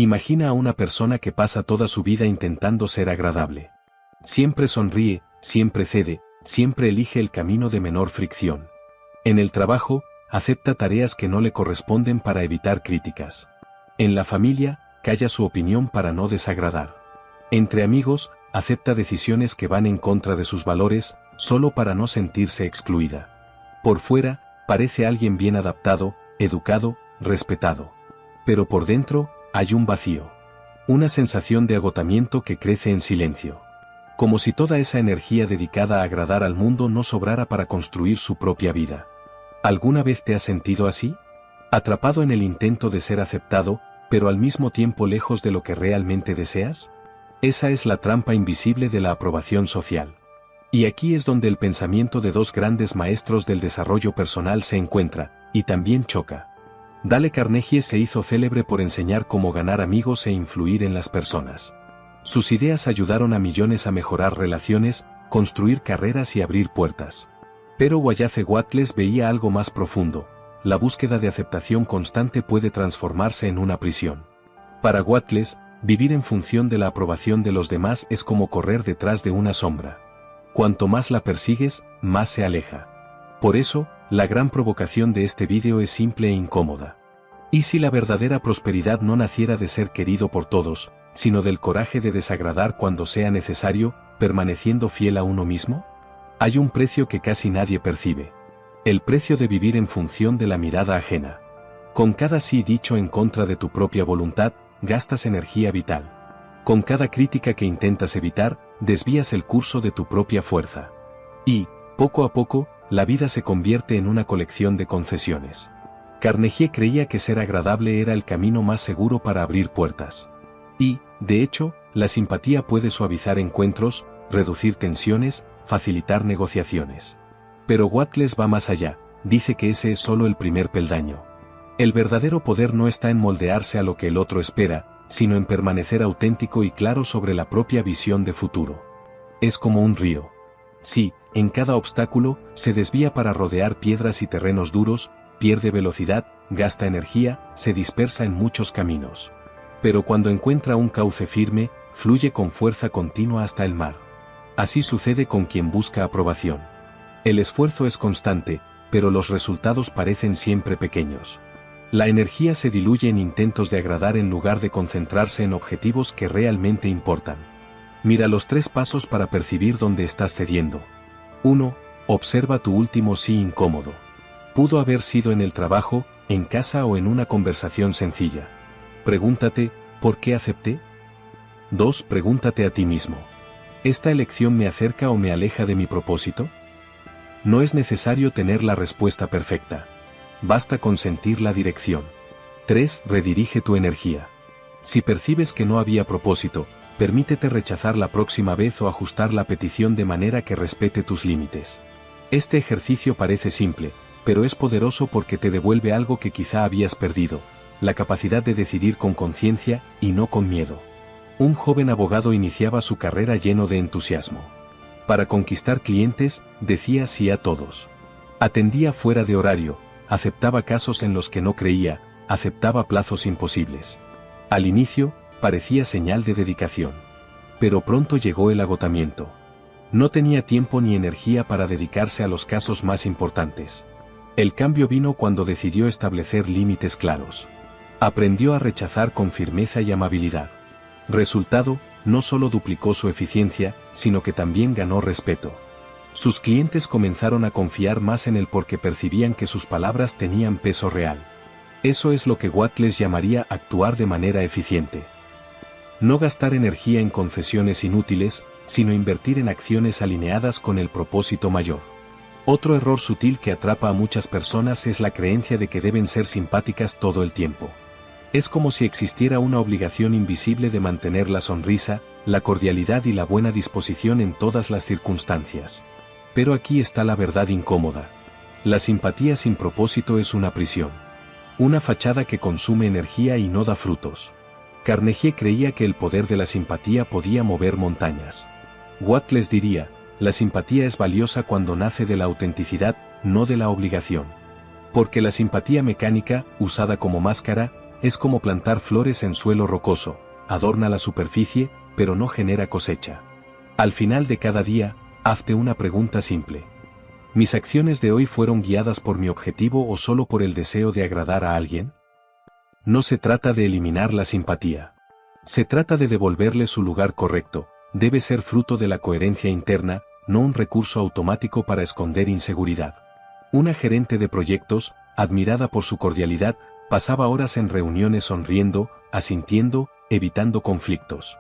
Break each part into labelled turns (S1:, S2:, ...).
S1: Imagina a una persona que pasa toda su vida intentando ser agradable. Siempre sonríe, siempre cede, siempre elige el camino de menor fricción. En el trabajo, acepta tareas que no le corresponden para evitar críticas. En la familia, calla su opinión para no desagradar. Entre amigos, acepta decisiones que van en contra de sus valores, solo para no sentirse excluida. Por fuera, parece alguien bien adaptado, educado, respetado. Pero por dentro, hay un vacío. Una sensación de agotamiento que crece en silencio. Como si toda esa energía dedicada a agradar al mundo no sobrara para construir su propia vida. ¿Alguna vez te has sentido así? ¿Atrapado en el intento de ser aceptado, pero al mismo tiempo lejos de lo que realmente deseas? Esa es la trampa invisible de la aprobación social. Y aquí es donde el pensamiento de dos grandes maestros del desarrollo personal se encuentra, y también choca. Dale Carnegie se hizo célebre por enseñar cómo ganar amigos e influir en las personas. Sus ideas ayudaron a millones a mejorar relaciones, construir carreras y abrir puertas. Pero Wallace Wattles veía algo más profundo. La búsqueda de aceptación constante puede transformarse en una prisión. Para Wattles, vivir en función de la aprobación de los demás es como correr detrás de una sombra. Cuanto más la persigues, más se aleja. Por eso, la gran provocación de este vídeo es simple e incómoda. ¿Y si la verdadera prosperidad no naciera de ser querido por todos, sino del coraje de desagradar cuando sea necesario, permaneciendo fiel a uno mismo? Hay un precio que casi nadie percibe. El precio de vivir en función de la mirada ajena. Con cada sí dicho en contra de tu propia voluntad, gastas energía vital. Con cada crítica que intentas evitar, desvías el curso de tu propia fuerza. Y, poco a poco, la vida se convierte en una colección de concesiones. Carnegie creía que ser agradable era el camino más seguro para abrir puertas. Y, de hecho, la simpatía puede suavizar encuentros, reducir tensiones, facilitar negociaciones. Pero Wattles va más allá, dice que ese es solo el primer peldaño. El verdadero poder no está en moldearse a lo que el otro espera, sino en permanecer auténtico y claro sobre la propia visión de futuro. Es como un río. Sí, en cada obstáculo, se desvía para rodear piedras y terrenos duros, pierde velocidad, gasta energía, se dispersa en muchos caminos. Pero cuando encuentra un cauce firme, fluye con fuerza continua hasta el mar. Así sucede con quien busca aprobación. El esfuerzo es constante, pero los resultados parecen siempre pequeños. La energía se diluye en intentos de agradar en lugar de concentrarse en objetivos que realmente importan. Mira los 3 pasos para percibir dónde estás cediendo. 1. Observa tu último sí incómodo. Pudo haber sido en el trabajo, en casa o en una conversación sencilla. Pregúntate, ¿por qué acepté? 2. Pregúntate a ti mismo. ¿Esta elección me acerca o me aleja de mi propósito? No es necesario tener la respuesta perfecta. Basta con sentir la dirección. 3. Redirige tu energía. Si percibes que no había propósito, permítete rechazar la próxima vez o ajustar la petición de manera que respete tus límites. Este ejercicio parece simple, pero es poderoso porque te devuelve algo que quizá habías perdido, la capacidad de decidir con conciencia y no con miedo. Un joven abogado iniciaba su carrera lleno de entusiasmo. Para conquistar clientes, decía sí a todos. Atendía fuera de horario, aceptaba casos en los que no creía, aceptaba plazos imposibles. Al inicio, parecía señal de dedicación. Pero pronto llegó el agotamiento. No tenía tiempo ni energía para dedicarse a los casos más importantes. El cambio vino cuando decidió establecer límites claros. Aprendió a rechazar con firmeza y amabilidad. Resultado, no solo duplicó su eficiencia, sino que también ganó respeto. Sus clientes comenzaron a confiar más en él porque percibían que sus palabras tenían peso real. Eso es lo que Wattles llamaría actuar de manera eficiente. No gastar energía en concesiones inútiles, sino invertir en acciones alineadas con el propósito mayor. Otro error sutil que atrapa a muchas personas es la creencia de que deben ser simpáticas todo el tiempo. Es como si existiera una obligación invisible de mantener la sonrisa, la cordialidad y la buena disposición en todas las circunstancias. Pero aquí está la verdad incómoda. La simpatía sin propósito es una prisión. Una fachada que consume energía y no da frutos. Carnegie creía que el poder de la simpatía podía mover montañas. Wattles diría, la simpatía es valiosa cuando nace de la autenticidad, no de la obligación. Porque la simpatía mecánica, usada como máscara, es como plantar flores en suelo rocoso, adorna la superficie, pero no genera cosecha. Al final de cada día, hazte una pregunta simple. ¿Mis acciones de hoy fueron guiadas por mi objetivo o solo por el deseo de agradar a alguien? No se trata de eliminar la simpatía. Se trata de devolverle su lugar correcto, debe ser fruto de la coherencia interna, no un recurso automático para esconder inseguridad. Una gerente de proyectos, admirada por su cordialidad, pasaba horas en reuniones sonriendo, asintiendo, evitando conflictos.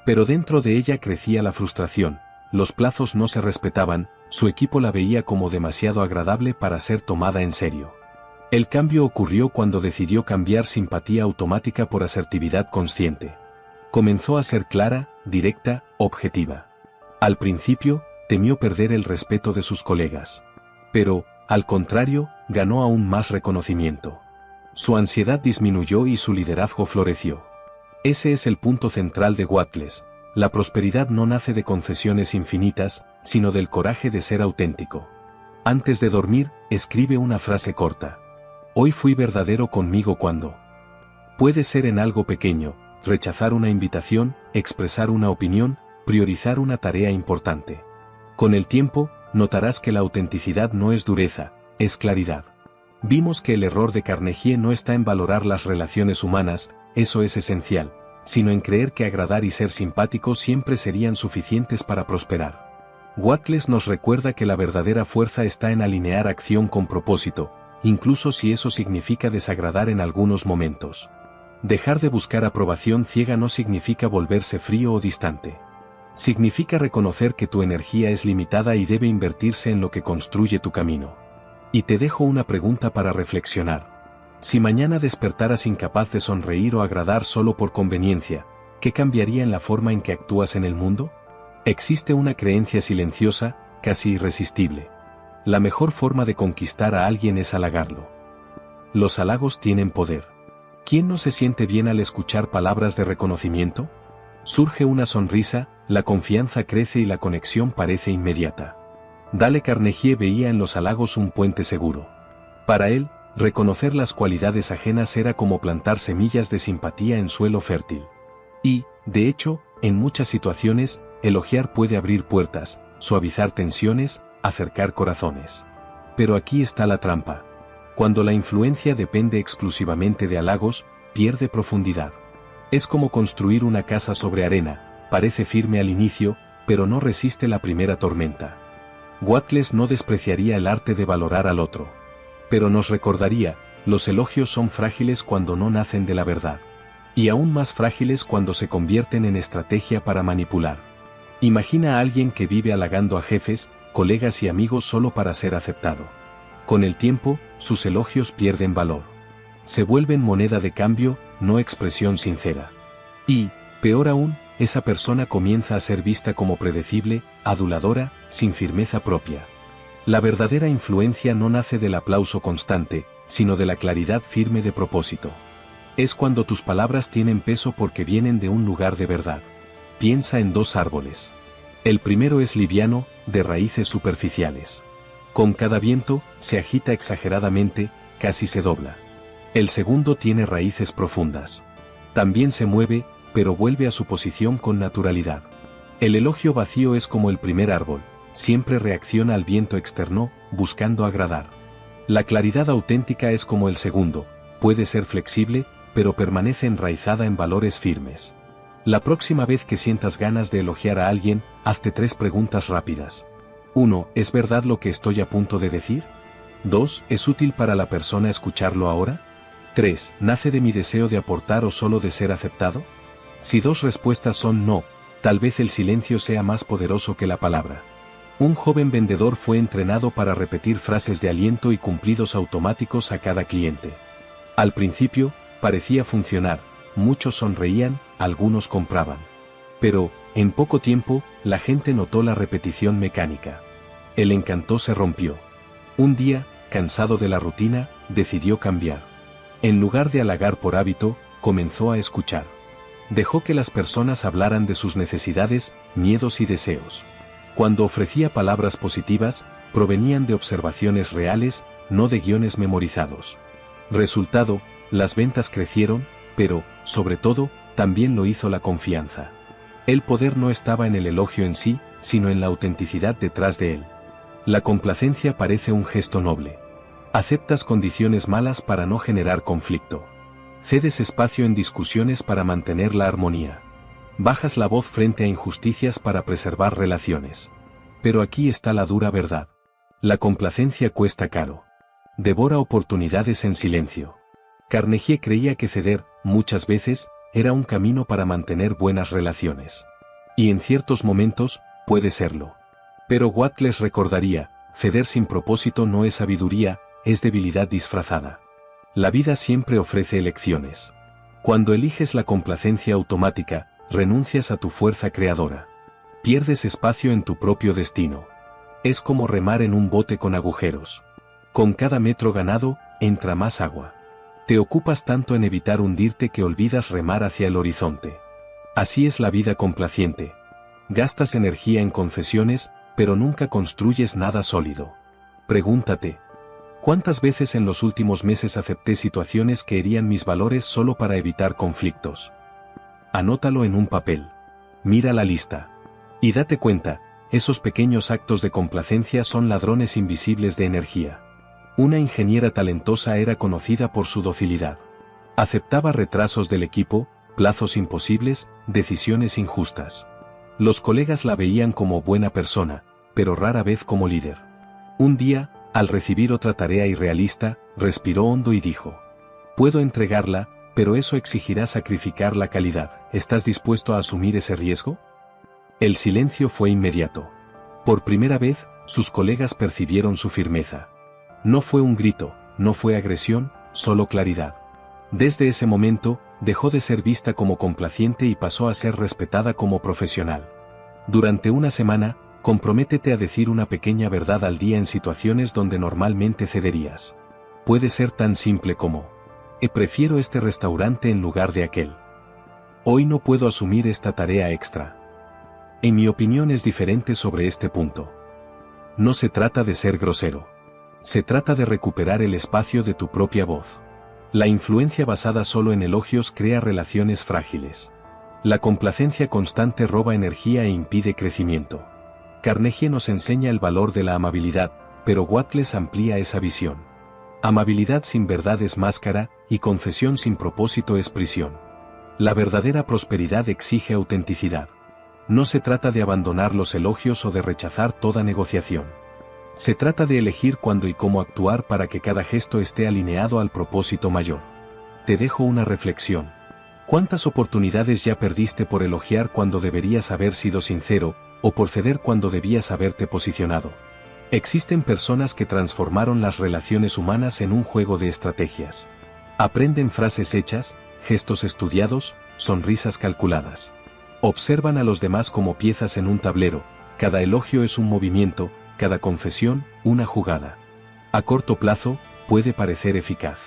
S1: Pero dentro de ella crecía la frustración, los plazos no se respetaban, su equipo la veía como demasiado agradable para ser tomada en serio. El cambio ocurrió cuando decidió cambiar simpatía automática por asertividad consciente. Comenzó a ser clara, directa, objetiva. Al principio, temió perder el respeto de sus colegas. Pero, al contrario, ganó aún más reconocimiento. Su ansiedad disminuyó y su liderazgo floreció. Ese es el punto central de Wattles. La prosperidad no nace de concesiones infinitas, sino del coraje de ser auténtico. Antes de dormir, escribe una frase corta. Hoy fui verdadero conmigo cuando. Puede ser en algo pequeño, rechazar una invitación, expresar una opinión, priorizar una tarea importante. Con el tiempo, notarás que la autenticidad no es dureza, es claridad. Vimos que el error de Carnegie no está en valorar las relaciones humanas, eso es esencial, sino en creer que agradar y ser simpático siempre serían suficientes para prosperar. Wattles nos recuerda que la verdadera fuerza está en alinear acción con propósito, incluso si eso significa desagradar en algunos momentos. Dejar de buscar aprobación ciega no significa volverse frío o distante. Significa reconocer que tu energía es limitada y debe invertirse en lo que construye tu camino. Y te dejo una pregunta para reflexionar. Si mañana despertaras incapaz de sonreír o agradar solo por conveniencia, ¿qué cambiaría en la forma en que actúas en el mundo? Existe una creencia silenciosa, casi irresistible. La mejor forma de conquistar a alguien es halagarlo. Los halagos tienen poder. ¿Quién no se siente bien al escuchar palabras de reconocimiento? Surge una sonrisa, la confianza crece y la conexión parece inmediata. Dale Carnegie veía en los halagos un puente seguro. Para él, reconocer las cualidades ajenas era como plantar semillas de simpatía en suelo fértil. Y, de hecho, en muchas situaciones, elogiar puede abrir puertas, suavizar tensiones, acercar corazones. Pero aquí está la trampa. Cuando la influencia depende exclusivamente de halagos, pierde profundidad. Es como construir una casa sobre arena, parece firme al inicio, pero no resiste la primera tormenta. Wattles no despreciaría el arte de valorar al otro. Pero nos recordaría, los elogios son frágiles cuando no nacen de la verdad. Y aún más frágiles cuando se convierten en estrategia para manipular. Imagina a alguien que vive halagando a jefes, colegas y amigos solo para ser aceptado. Con el tiempo, sus elogios pierden valor. Se vuelven moneda de cambio, no expresión sincera. Y, peor aún, esa persona comienza a ser vista como predecible, aduladora, sin firmeza propia. La verdadera influencia no nace del aplauso constante, sino de la claridad firme de propósito. Es cuando tus palabras tienen peso porque vienen de un lugar de verdad. Piensa en dos árboles. El primero es liviano, de raíces superficiales. Con cada viento, se agita exageradamente, casi se dobla. El segundo tiene raíces profundas. También se mueve, pero vuelve a su posición con naturalidad. El elogio vacío es como el primer árbol. Siempre reacciona al viento externo, buscando agradar. La claridad auténtica es como el segundo, puede ser flexible, pero permanece enraizada en valores firmes. La próxima vez que sientas ganas de elogiar a alguien, hazte 3 preguntas rápidas. 1. ¿Es verdad lo que estoy a punto de decir? 2. ¿Es útil para la persona escucharlo ahora? 3. ¿Nace de mi deseo de aportar o solo de ser aceptado? Si 2 respuestas son no, tal vez el silencio sea más poderoso que la palabra. Un joven vendedor fue entrenado para repetir frases de aliento y cumplidos automáticos a cada cliente. Al principio, parecía funcionar, muchos sonreían, algunos compraban. Pero, en poco tiempo, la gente notó la repetición mecánica. El encanto se rompió. Un día, cansado de la rutina, decidió cambiar. En lugar de halagar por hábito, comenzó a escuchar. Dejó que las personas hablaran de sus necesidades, miedos y deseos. Cuando ofrecía palabras positivas, provenían de observaciones reales, no de guiones memorizados. Resultado, las ventas crecieron, pero, sobre todo, también lo hizo la confianza. El poder no estaba en el elogio en sí, sino en la autenticidad detrás de él. La complacencia parece un gesto noble. Aceptas condiciones malas para no generar conflicto. Cedes espacio en discusiones para mantener la armonía. Bajas la voz frente a injusticias para preservar relaciones. Pero aquí está la dura verdad. La complacencia cuesta caro. Devora oportunidades en silencio. Carnegie creía que ceder, muchas veces, era un camino para mantener buenas relaciones. Y en ciertos momentos, puede serlo. Pero Watt les recordaría, ceder sin propósito no es sabiduría, es debilidad disfrazada. La vida siempre ofrece elecciones. Cuando eliges la complacencia automática, renuncias a tu fuerza creadora. Pierdes espacio en tu propio destino. Es como remar en un bote con agujeros. Con cada metro ganado, entra más agua. Te ocupas tanto en evitar hundirte que olvidas remar hacia el horizonte. Así es la vida complaciente. Gastas energía en confesiones, pero nunca construyes nada sólido. Pregúntate, ¿cuántas veces en los últimos meses acepté situaciones que herían mis valores solo para evitar conflictos? Anótalo en un papel. Mira la lista. Y date cuenta, esos pequeños actos de complacencia son ladrones invisibles de energía. Una ingeniera talentosa era conocida por su docilidad. Aceptaba retrasos del equipo, plazos imposibles, decisiones injustas. Los colegas la veían como buena persona, pero rara vez como líder. Un día, al recibir otra tarea irrealista, respiró hondo y dijo: «Puedo entregarla, pero eso exigirá sacrificar la calidad. ¿Estás dispuesto a asumir ese riesgo?». El silencio fue inmediato. Por primera vez, sus colegas percibieron su firmeza. No fue un grito, no fue agresión, solo claridad. Desde ese momento, dejó de ser vista como complaciente y pasó a ser respetada como profesional. Durante una semana, comprométete a decir una pequeña verdad al día en situaciones donde normalmente cederías. Puede ser tan simple como: prefiero este restaurante en lugar de aquel. Hoy no puedo asumir esta tarea extra. En mi opinión es diferente sobre este punto. No se trata de ser grosero. Se trata de recuperar el espacio de tu propia voz. La influencia basada solo en elogios crea relaciones frágiles. La complacencia constante roba energía e impide crecimiento. Carnegie nos enseña el valor de la amabilidad, pero Watt les amplía esa visión. Amabilidad sin verdad es máscara, y confesión sin propósito es prisión. La verdadera prosperidad exige autenticidad. No se trata de abandonar los elogios o de rechazar toda negociación. Se trata de elegir cuándo y cómo actuar para que cada gesto esté alineado al propósito mayor. Te dejo una reflexión. ¿Cuántas oportunidades ya perdiste por elogiar cuando deberías haber sido sincero, o por ceder cuando debías haberte posicionado? Existen personas que transformaron las relaciones humanas en un juego de estrategias. Aprenden frases hechas, gestos estudiados, sonrisas calculadas. Observan a los demás como piezas en un tablero, cada elogio es un movimiento, cada confesión, una jugada. A corto plazo, puede parecer eficaz.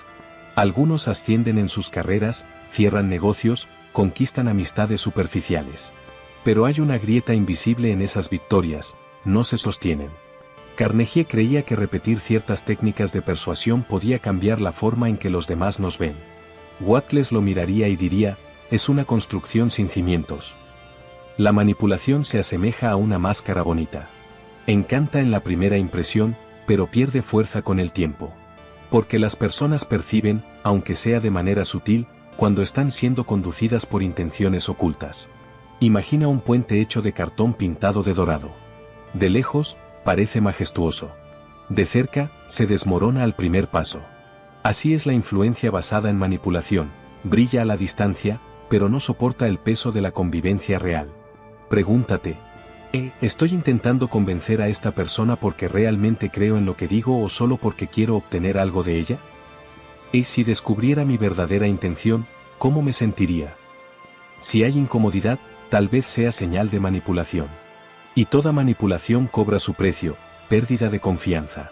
S1: Algunos ascienden en sus carreras, cierran negocios, conquistan amistades superficiales. Pero hay una grieta invisible en esas victorias, no se sostienen. Carnegie creía que repetir ciertas técnicas de persuasión podía cambiar la forma en que los demás nos ven. Watt les lo miraría y diría: es una construcción sin cimientos. La manipulación se asemeja a una máscara bonita. Encanta en la primera impresión, pero pierde fuerza con el tiempo. Porque las personas perciben, aunque sea de manera sutil, cuando están siendo conducidas por intenciones ocultas. Imagina un puente hecho de cartón pintado de dorado. De lejos, parece majestuoso. De cerca, se desmorona al primer paso. Así es la influencia basada en manipulación, brilla a la distancia, pero no soporta el peso de la convivencia real. Pregúntate: ¿estoy intentando convencer a esta persona porque realmente creo en lo que digo o solo porque quiero obtener algo de ella? ¿Y si descubriera mi verdadera intención, cómo me sentiría? Si hay incomodidad, tal vez sea señal de manipulación. Y toda manipulación cobra su precio, pérdida de confianza.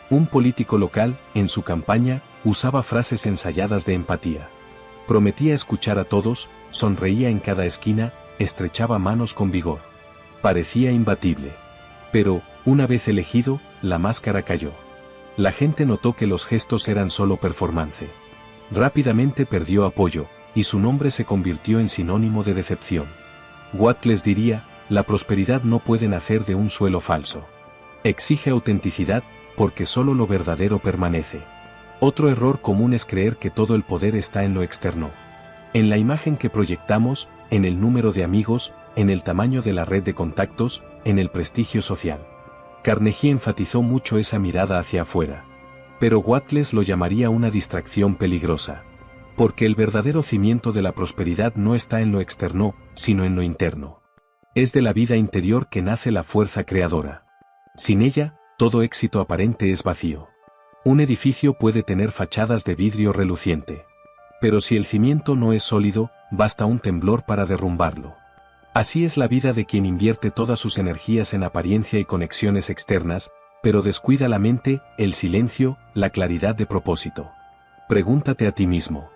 S1: Un político local, en su campaña, usaba frases ensayadas de empatía. Prometía escuchar a todos, sonreía en cada esquina, estrechaba manos con vigor. Parecía imbatible. Pero, una vez elegido, la máscara cayó. La gente notó que los gestos eran solo performance. Rápidamente perdió apoyo, y su nombre se convirtió en sinónimo de decepción. Wattles diría, la prosperidad no puede nacer de un suelo falso. Exige autenticidad, porque solo lo verdadero permanece. Otro error común es creer que todo el poder está en lo externo. En la imagen que proyectamos, en el número de amigos, en el tamaño de la red de contactos, en el prestigio social. Carnegie enfatizó mucho esa mirada hacia afuera. Pero Wattles lo llamaría una distracción peligrosa. Porque el verdadero cimiento de la prosperidad no está en lo externo, sino en lo interno. Es de la vida interior que nace la fuerza creadora. Sin ella, todo éxito aparente es vacío. Un edificio puede tener fachadas de vidrio reluciente. Pero si el cimiento no es sólido, basta un temblor para derrumbarlo. Así es la vida de quien invierte todas sus energías en apariencia y conexiones externas, pero descuida la mente, el silencio, la claridad de propósito. Pregúntate a ti mismo.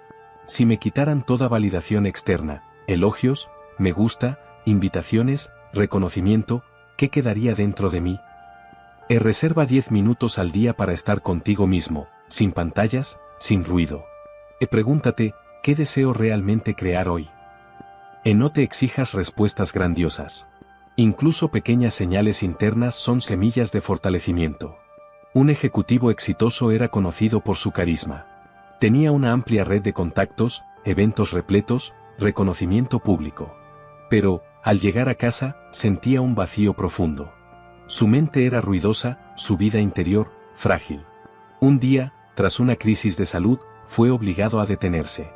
S1: Si me quitaran toda validación externa, elogios, me gusta, invitaciones, reconocimiento, ¿qué quedaría dentro de mí? Reserva 10 minutos al día para estar contigo mismo, sin pantallas, sin ruido. Pregúntate, ¿qué deseo realmente crear hoy? No te exijas respuestas grandiosas. Incluso pequeñas señales internas son semillas de fortalecimiento. Un ejecutivo exitoso era conocido por su carisma. Tenía una amplia red de contactos, eventos repletos, reconocimiento público. Pero, al llegar a casa, sentía un vacío profundo. Su mente era ruidosa, su vida interior, frágil. Un día, tras una crisis de salud, fue obligado a detenerse.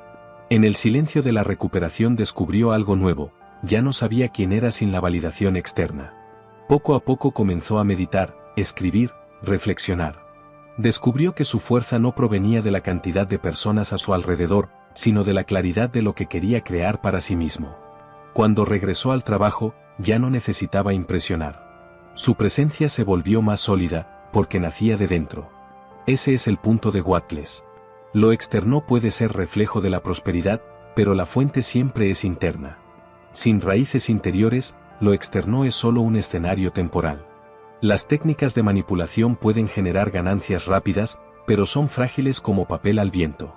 S1: En el silencio de la recuperación descubrió algo nuevo, ya no sabía quién era sin la validación externa. Poco a poco comenzó a meditar, escribir, reflexionar. Descubrió que su fuerza no provenía de la cantidad de personas a su alrededor, sino de la claridad de lo que quería crear para sí mismo. Cuando regresó al trabajo, ya no necesitaba impresionar. Su presencia se volvió más sólida, porque nacía de dentro. Ese es el punto de Wattles. Lo externo puede ser reflejo de la prosperidad, pero la fuente siempre es interna. Sin raíces interiores, lo externo es solo un escenario temporal. Las técnicas de manipulación pueden generar ganancias rápidas, pero son frágiles como papel al viento.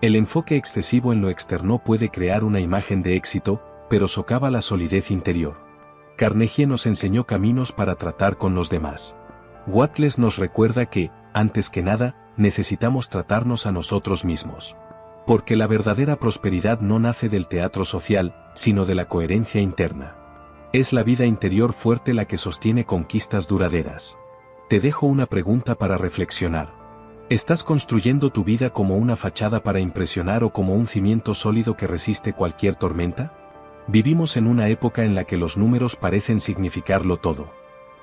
S1: El enfoque excesivo en lo externo puede crear una imagen de éxito, pero socava la solidez interior. Carnegie nos enseñó caminos para tratar con los demás. Wattles nos recuerda que, antes que nada, necesitamos tratarnos a nosotros mismos. Porque la verdadera prosperidad no nace del teatro social, sino de la coherencia interna. Es la vida interior fuerte la que sostiene conquistas duraderas. Te dejo una pregunta para reflexionar. ¿Estás construyendo tu vida como una fachada para impresionar o como un cimiento sólido que resiste cualquier tormenta? Vivimos en una época en la que los números parecen significarlo todo.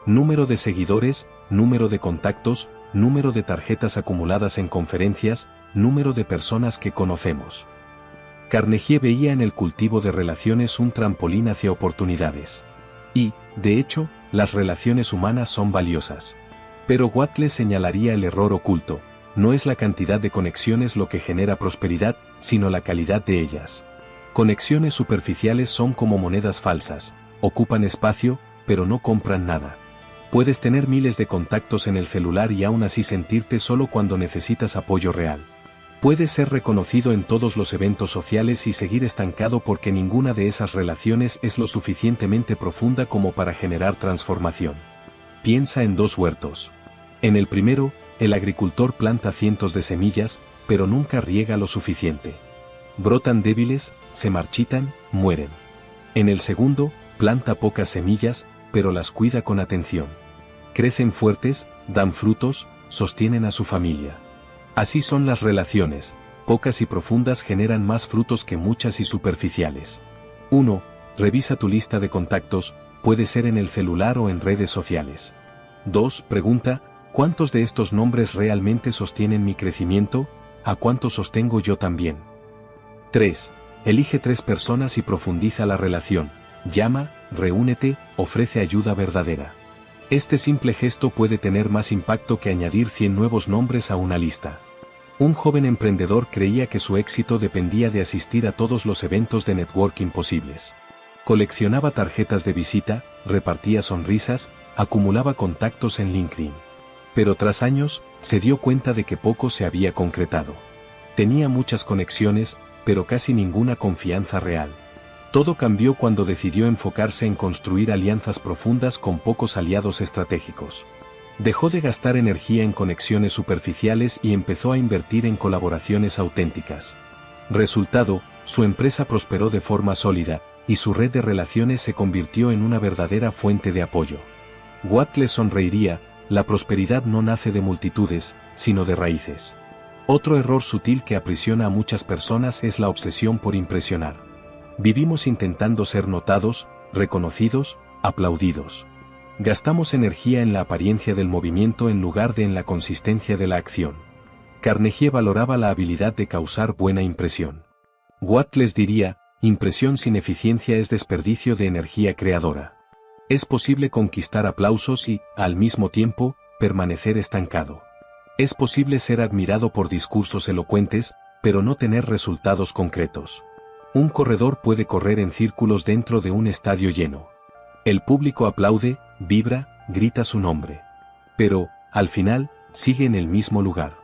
S1: Número de seguidores, número de contactos, número de tarjetas acumuladas en conferencias, número de personas que conocemos. Carnegie veía en el cultivo de relaciones un trampolín hacia oportunidades. Y, de hecho, las relaciones humanas son valiosas. Pero Wattles señalaría el error oculto: no es la cantidad de conexiones lo que genera prosperidad, sino la calidad de ellas. Conexiones superficiales son como monedas falsas, ocupan espacio, pero no compran nada. Puedes tener miles de contactos en el celular y aún así sentirte solo cuando necesitas apoyo real. Puedes ser reconocido en todos los eventos sociales y seguir estancado porque ninguna de esas relaciones es lo suficientemente profunda como para generar transformación. Piensa en dos huertos. En el primero, el agricultor planta cientos de semillas, pero nunca riega lo suficiente. Brotan débiles, se marchitan, mueren. En el segundo, planta pocas semillas, pero las cuida con atención. Crecen fuertes, dan frutos, sostienen a su familia. Así son las relaciones, pocas y profundas generan más frutos que muchas y superficiales. 1. Revisa tu lista de contactos, puede ser en el celular o en redes sociales. 2. Pregunta, ¿cuántos de estos nombres realmente sostienen mi crecimiento? ¿A cuántos sostengo yo también? 3. Elige 3 personas y profundiza la relación. Llama, reúnete, ofrece ayuda verdadera. Este simple gesto puede tener más impacto que añadir 100 nuevos nombres a una lista. Un joven emprendedor creía que su éxito dependía de asistir a todos los eventos de networking posibles. Coleccionaba tarjetas de visita, repartía sonrisas, acumulaba contactos en LinkedIn. Pero tras años, se dio cuenta de que poco se había concretado. Tenía muchas conexiones, pero casi ninguna confianza real. Todo cambió cuando decidió enfocarse en construir alianzas profundas con pocos aliados estratégicos. Dejó de gastar energía en conexiones superficiales y empezó a invertir en colaboraciones auténticas. Resultado, su empresa prosperó de forma sólida, y su red de relaciones se convirtió en una verdadera fuente de apoyo. Watt le sonreiría: la prosperidad no nace de multitudes, sino de raíces. Otro error sutil que aprisiona a muchas personas es la obsesión por impresionar. Vivimos intentando ser notados, reconocidos, aplaudidos. Gastamos energía en la apariencia del movimiento en lugar de en la consistencia de la acción. Carnegie valoraba la habilidad de causar buena impresión. Watt les diría: impresión sin eficiencia es desperdicio de energía creadora. Es posible conquistar aplausos y, al mismo tiempo, permanecer estancado. Es posible ser admirado por discursos elocuentes, pero no tener resultados concretos. Un corredor puede correr en círculos dentro de un estadio lleno. El público aplaude, vibra, grita su nombre. Pero, al final, sigue en el mismo lugar.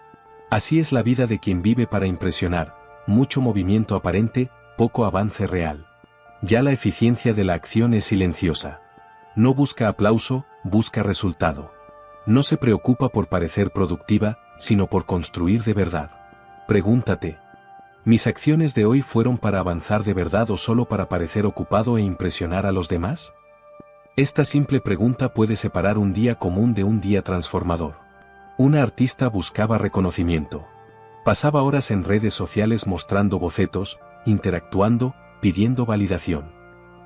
S1: Así es la vida de quien vive para impresionar: mucho movimiento aparente, poco avance real. Ya la eficiencia de la acción es silenciosa. No busca aplauso, busca resultado. No se preocupa por parecer productiva, sino por construir de verdad. Pregúntate: ¿mis acciones de hoy fueron para avanzar de verdad o solo para parecer ocupado e impresionar a los demás? Esta simple pregunta puede separar un día común de un día transformador. Una artista buscaba reconocimiento. Pasaba horas en redes sociales mostrando bocetos, interactuando, pidiendo validación.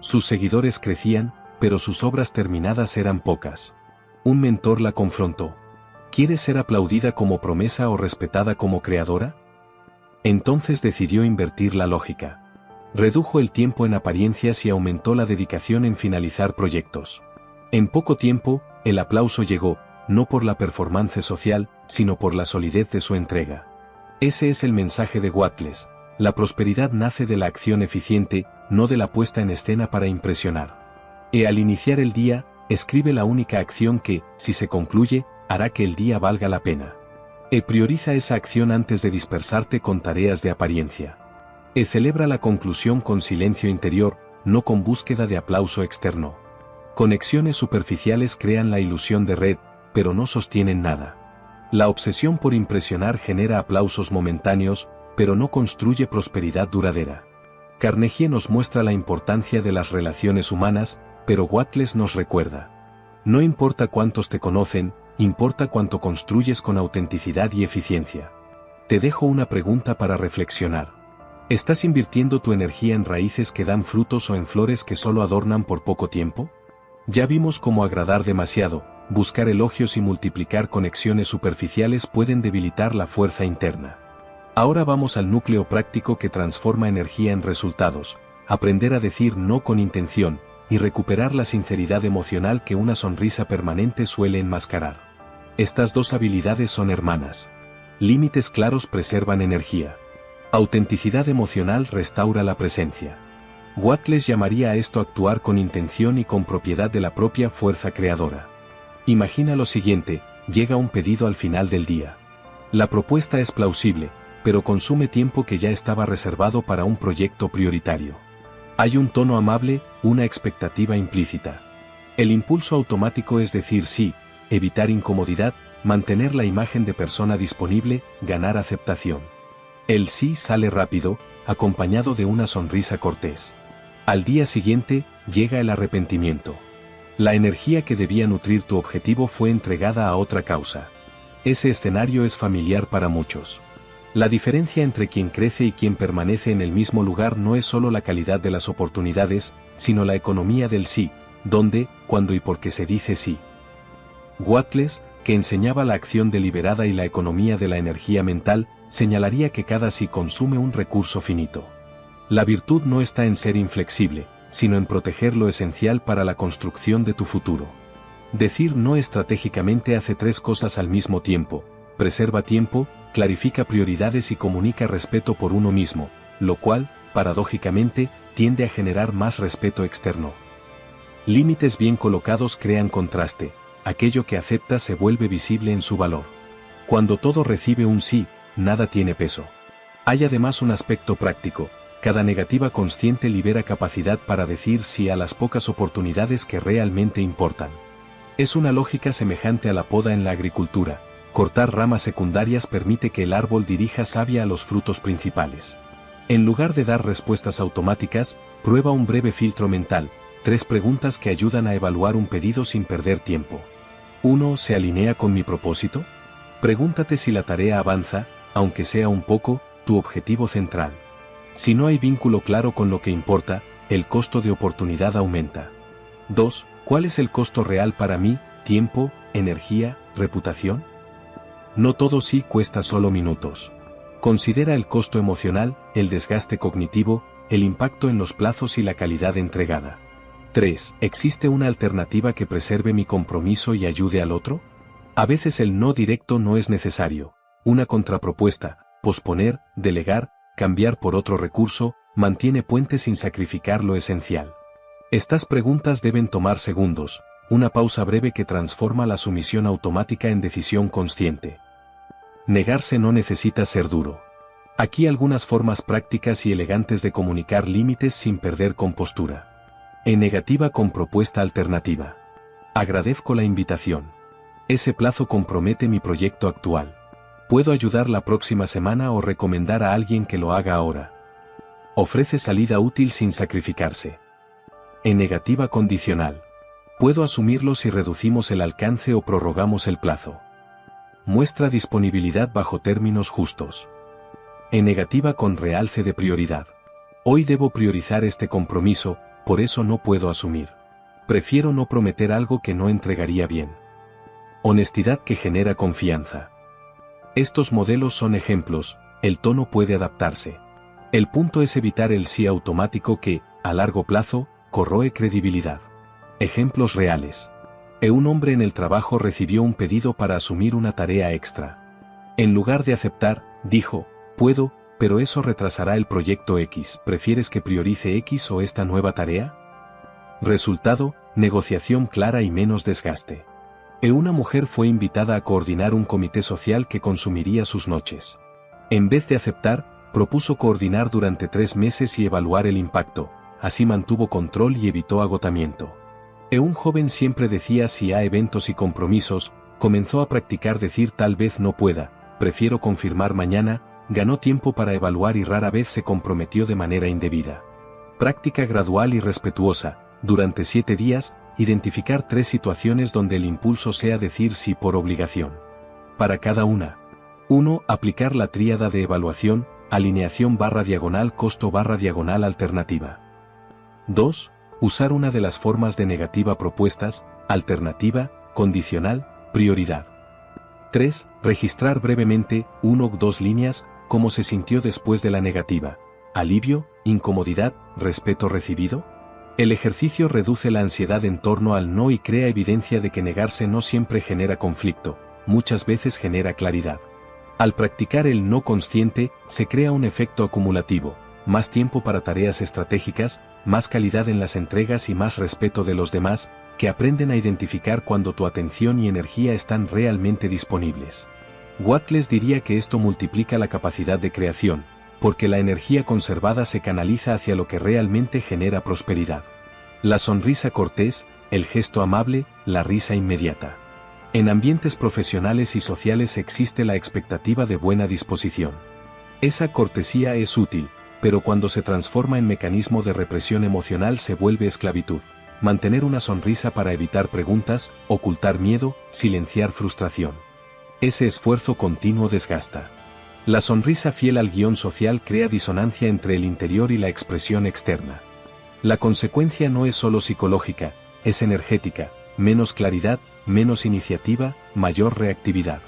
S1: Sus seguidores crecían, pero sus obras terminadas eran pocas. Un mentor la confrontó: ¿quieres ser aplaudida como promesa o respetada como creadora? Entonces decidió invertir la lógica. Redujo el tiempo en apariencias y aumentó la dedicación en finalizar proyectos. En poco tiempo, el aplauso llegó, no por la performance social, sino por la solidez de su entrega. Ese es el mensaje de Wattles: la prosperidad nace de la acción eficiente, no de la puesta en escena para impresionar. Al iniciar el día, escribe la única acción que, si se concluye, hará que el día valga la pena. Prioriza esa acción antes de dispersarte con tareas de apariencia. Celebra la conclusión con silencio interior, no con búsqueda de aplauso externo. Conexiones superficiales crean la ilusión de red, pero no sostienen nada. La obsesión por impresionar genera aplausos momentáneos, pero no construye prosperidad duradera. Carnegie nos muestra la importancia de las relaciones humanas, pero Wattles nos recuerda: no importa cuántos te conocen, importa cuánto construyes con autenticidad y eficiencia. Te dejo una pregunta para reflexionar. ¿Estás invirtiendo tu energía en raíces que dan frutos o en flores que solo adornan por poco tiempo? Ya vimos cómo agradar demasiado, buscar elogios y multiplicar conexiones superficiales pueden debilitar la fuerza interna. Ahora vamos al núcleo práctico que transforma energía en resultados: aprender a decir no con intención, y recuperar la sinceridad emocional que una sonrisa permanente suele enmascarar. Estas dos habilidades son hermanas. Límites claros preservan energía. Autenticidad emocional restaura la presencia. Wattles llamaría a esto actuar con intención y con propiedad de la propia fuerza creadora. Imagina lo siguiente: llega un pedido al final del día. La propuesta es plausible, pero consume tiempo que ya estaba reservado para un proyecto prioritario. Hay un tono amable, una expectativa implícita. El impulso automático es decir sí, evitar incomodidad, mantener la imagen de persona disponible, ganar aceptación. El sí sale rápido, acompañado de una sonrisa cortés. Al día siguiente, llega el arrepentimiento. La energía que debía nutrir tu objetivo fue entregada a otra causa. Ese escenario es familiar para muchos. La diferencia entre quien crece y quien permanece en el mismo lugar no es solo la calidad de las oportunidades, sino la economía del sí, dónde, cuándo y por qué se dice sí. Wattles, que enseñaba la acción deliberada y la economía de la energía mental, señalaría que cada sí consume un recurso finito. La virtud no está en ser inflexible, sino en proteger lo esencial para la construcción de tu futuro. Decir no estratégicamente hace tres cosas al mismo tiempo: preserva tiempo, clarifica prioridades y comunica respeto por uno mismo, lo cual, paradójicamente, tiende a generar más respeto externo. Límites bien colocados crean contraste: aquello que acepta se vuelve visible en su valor. Cuando todo recibe un sí, nada tiene peso. Hay además un aspecto práctico. Cada negativa consciente libera capacidad para decir sí a las pocas oportunidades que realmente importan. Es una lógica semejante a la poda en la agricultura. Cortar ramas secundarias permite que el árbol dirija savia a los frutos principales. En lugar de dar respuestas automáticas, prueba un breve filtro mental, 3 preguntas que ayudan a evaluar un pedido sin perder tiempo. 1. ¿Se alinea con mi propósito? Pregúntate si la tarea avanza, aunque sea un poco, tu objetivo central. Si no hay vínculo claro con lo que importa, el costo de oportunidad aumenta. 2. ¿Cuál es el costo real para mí? ¿Tiempo, energía, reputación? No todo sí cuesta solo minutos. Considera el costo emocional, el desgaste cognitivo, el impacto en los plazos y la calidad entregada. 3. ¿Existe una alternativa que preserve mi compromiso y ayude al otro? A veces el no directo no es necesario. Una contrapropuesta, posponer, delegar, cambiar por otro recurso, mantiene puentes sin sacrificar lo esencial. Estas preguntas deben tomar segundos, una pausa breve que transforma la sumisión automática en decisión consciente. Negarse no necesita ser duro. Aquí algunas formas prácticas y elegantes de comunicar límites sin perder compostura. En negativa con propuesta alternativa. Agradezco la invitación. Ese plazo compromete mi proyecto actual. Puedo ayudar la próxima semana o recomendar a alguien que lo haga ahora. Ofrece salida útil sin sacrificarse. En negativa condicional. Puedo asumirlo si reducimos el alcance o prorrogamos el plazo. Muestra disponibilidad bajo términos justos. En negativa con realce de prioridad. Hoy debo priorizar este compromiso, por eso no puedo asumir. Prefiero no prometer algo que no entregaría bien. Honestidad que genera confianza. Estos modelos son ejemplos, el tono puede adaptarse. El punto es evitar el sí automático que, a largo plazo, corroe credibilidad. Ejemplos reales. Un hombre en el trabajo recibió un pedido para asumir una tarea extra. En lugar de aceptar, dijo, puedo, pero eso retrasará el proyecto X. ¿Prefieres que priorice X o esta nueva tarea? Resultado, negociación clara y menos desgaste. Una mujer fue invitada a coordinar un comité social que consumiría sus noches. En vez de aceptar, propuso coordinar durante 3 meses y evaluar el impacto, así mantuvo control y evitó agotamiento. Un joven siempre decía sí a eventos y compromisos, comenzó a practicar decir tal vez no pueda, prefiero confirmar mañana, ganó tiempo para evaluar y rara vez se comprometió de manera indebida. Práctica gradual y respetuosa, durante 7 días, identificar 3 situaciones donde el impulso sea decir sí por obligación. Para cada una. 1. Aplicar la tríada de evaluación, alineación /diagonal costo /diagonal alternativa. 2. Usar una de las formas de negativa propuestas, alternativa, condicional, prioridad. 3. Registrar brevemente, 1 o 2 líneas, cómo se sintió después de la negativa, alivio, incomodidad, respeto recibido. El ejercicio reduce la ansiedad en torno al no y crea evidencia de que negarse no siempre genera conflicto, muchas veces genera claridad. Al practicar el no consciente, se crea un efecto acumulativo, más tiempo para tareas estratégicas, más calidad en las entregas y más respeto de los demás, que aprenden a identificar cuando tu atención y energía están realmente disponibles. Wattles diría que esto multiplica la capacidad de creación, porque la energía conservada se canaliza hacia lo que realmente genera prosperidad. La sonrisa cortés, el gesto amable, la risa inmediata. En ambientes profesionales y sociales existe la expectativa de buena disposición. Esa cortesía es útil, pero cuando se transforma en mecanismo de represión emocional se vuelve esclavitud. Mantener una sonrisa para evitar preguntas, ocultar miedo, silenciar frustración. Ese esfuerzo continuo desgasta. La sonrisa fiel al guión social crea disonancia entre el interior y la expresión externa. La consecuencia no es solo psicológica, es energética, menos claridad, menos iniciativa, mayor reactividad.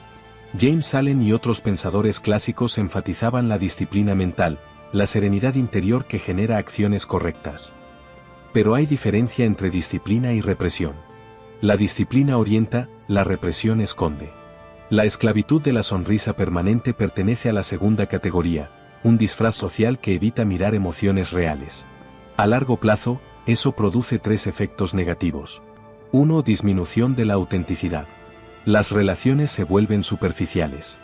S1: James Allen y otros pensadores clásicos enfatizaban la disciplina mental, la serenidad interior que genera acciones correctas. Pero hay diferencia entre disciplina y represión. La disciplina orienta, la represión esconde. La esclavitud de la sonrisa permanente pertenece a la segunda categoría, un disfraz social que evita mirar emociones reales. A largo plazo, eso produce 3 efectos negativos. 1. Disminución de la autenticidad. Las relaciones se vuelven superficiales.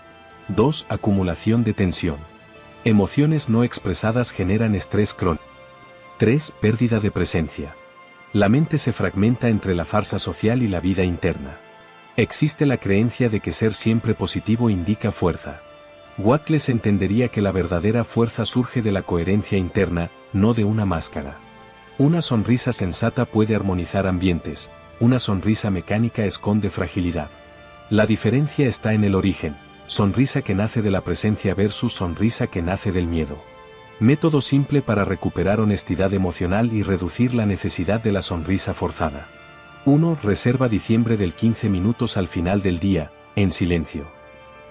S1: 2. Acumulación de tensión. Emociones no expresadas generan estrés crónico. 3. Pérdida de presencia. La mente se fragmenta entre la farsa social y la vida interna. Existe la creencia de que ser siempre positivo indica fuerza. Wattles entendería que la verdadera fuerza surge de la coherencia interna, no de una máscara. Una sonrisa sensata puede armonizar ambientes, una sonrisa mecánica esconde fragilidad. La diferencia está en el origen, sonrisa que nace de la presencia versus sonrisa que nace del miedo. Método simple para recuperar honestidad emocional y reducir la necesidad de la sonrisa forzada. 1. Reserva diciembre del 15 minutos al final del día, en silencio.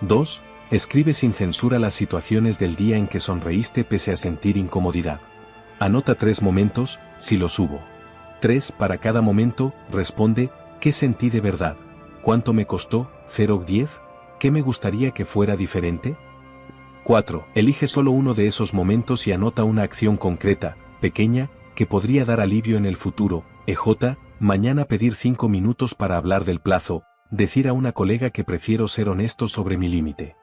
S1: 2. Escribe sin censura las situaciones del día en que sonreíste pese a sentir incomodidad. Anota 3 momentos, si los hubo. 3. Para cada momento, responde, ¿qué sentí de verdad? ¿Cuánto me costó? 0-10. ¿Qué me gustaría que fuera diferente? 4. Elige solo uno de esos momentos y anota una acción concreta, pequeña, que podría dar alivio en el futuro. Mañana pedir 5 minutos para hablar del plazo, decir a una colega que prefiero ser honesto sobre mi límite.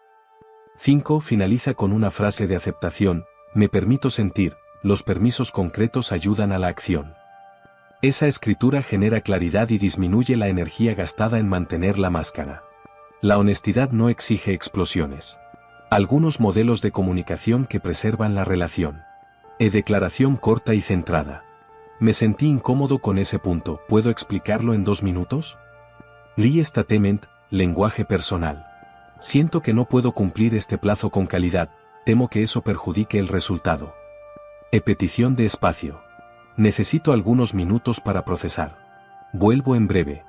S1: 5. Finaliza con una frase de aceptación, me permito sentir, los permisos concretos ayudan a la acción. Esa escritura genera claridad y disminuye la energía gastada en mantener la máscara. La honestidad no exige explosiones. Algunos modelos de comunicación que preservan la relación. Declaración corta y centrada. Me sentí incómodo con ese punto, ¿puedo explicarlo en 2 minutos? Lee Statement, lenguaje personal. Siento que no puedo cumplir este plazo con calidad, temo que eso perjudique el resultado. Petición de espacio. Necesito algunos minutos para procesar. Vuelvo en breve.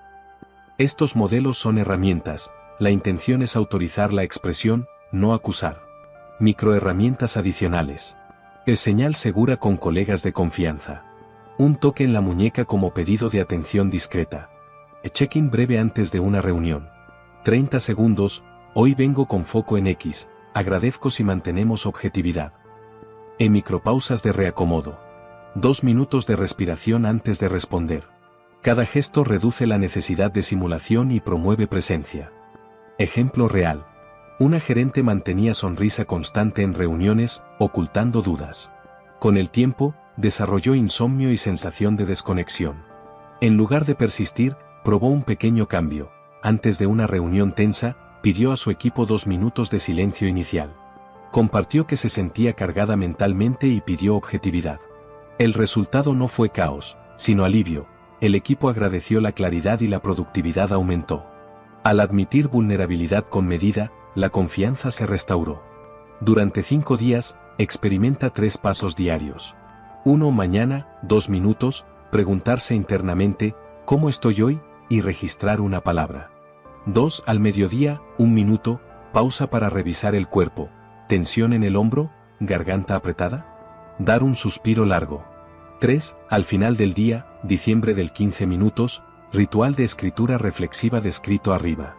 S1: Estos modelos son herramientas, la intención es autorizar la expresión, no acusar. Microherramientas adicionales. Señal segura con colegas de confianza. Un toque en la muñeca como pedido de atención discreta. Check-in breve antes de una reunión. 30 segundos, hoy vengo con foco en X, agradezco si mantenemos objetividad. Micropausas de reacomodo. 2 minutos de respiración antes de responder. Cada gesto reduce la necesidad de simulación y promueve presencia. Ejemplo real. Una gerente mantenía sonrisa constante en reuniones, ocultando dudas. Con el tiempo, desarrolló insomnio y sensación de desconexión. En lugar de persistir, probó un pequeño cambio. Antes de una reunión tensa, pidió a su equipo 2 minutos de silencio inicial. Compartió que se sentía cargada mentalmente y pidió objetividad. El resultado no fue caos, sino alivio. El equipo agradeció la claridad y la productividad aumentó. Al admitir vulnerabilidad con medida, la confianza se restauró. Durante 5 días, experimenta 3 pasos diarios. 1. Mañana, 2 minutos, preguntarse internamente, ¿cómo estoy hoy? Y registrar una palabra. 2. Al mediodía, 1 minuto, pausa para revisar el cuerpo. ¿Tensión en el hombro? ¿Garganta apretada? Dar un suspiro largo. 3. Al final del día, diciembre del 15 minutos, ritual de escritura reflexiva descrito arriba.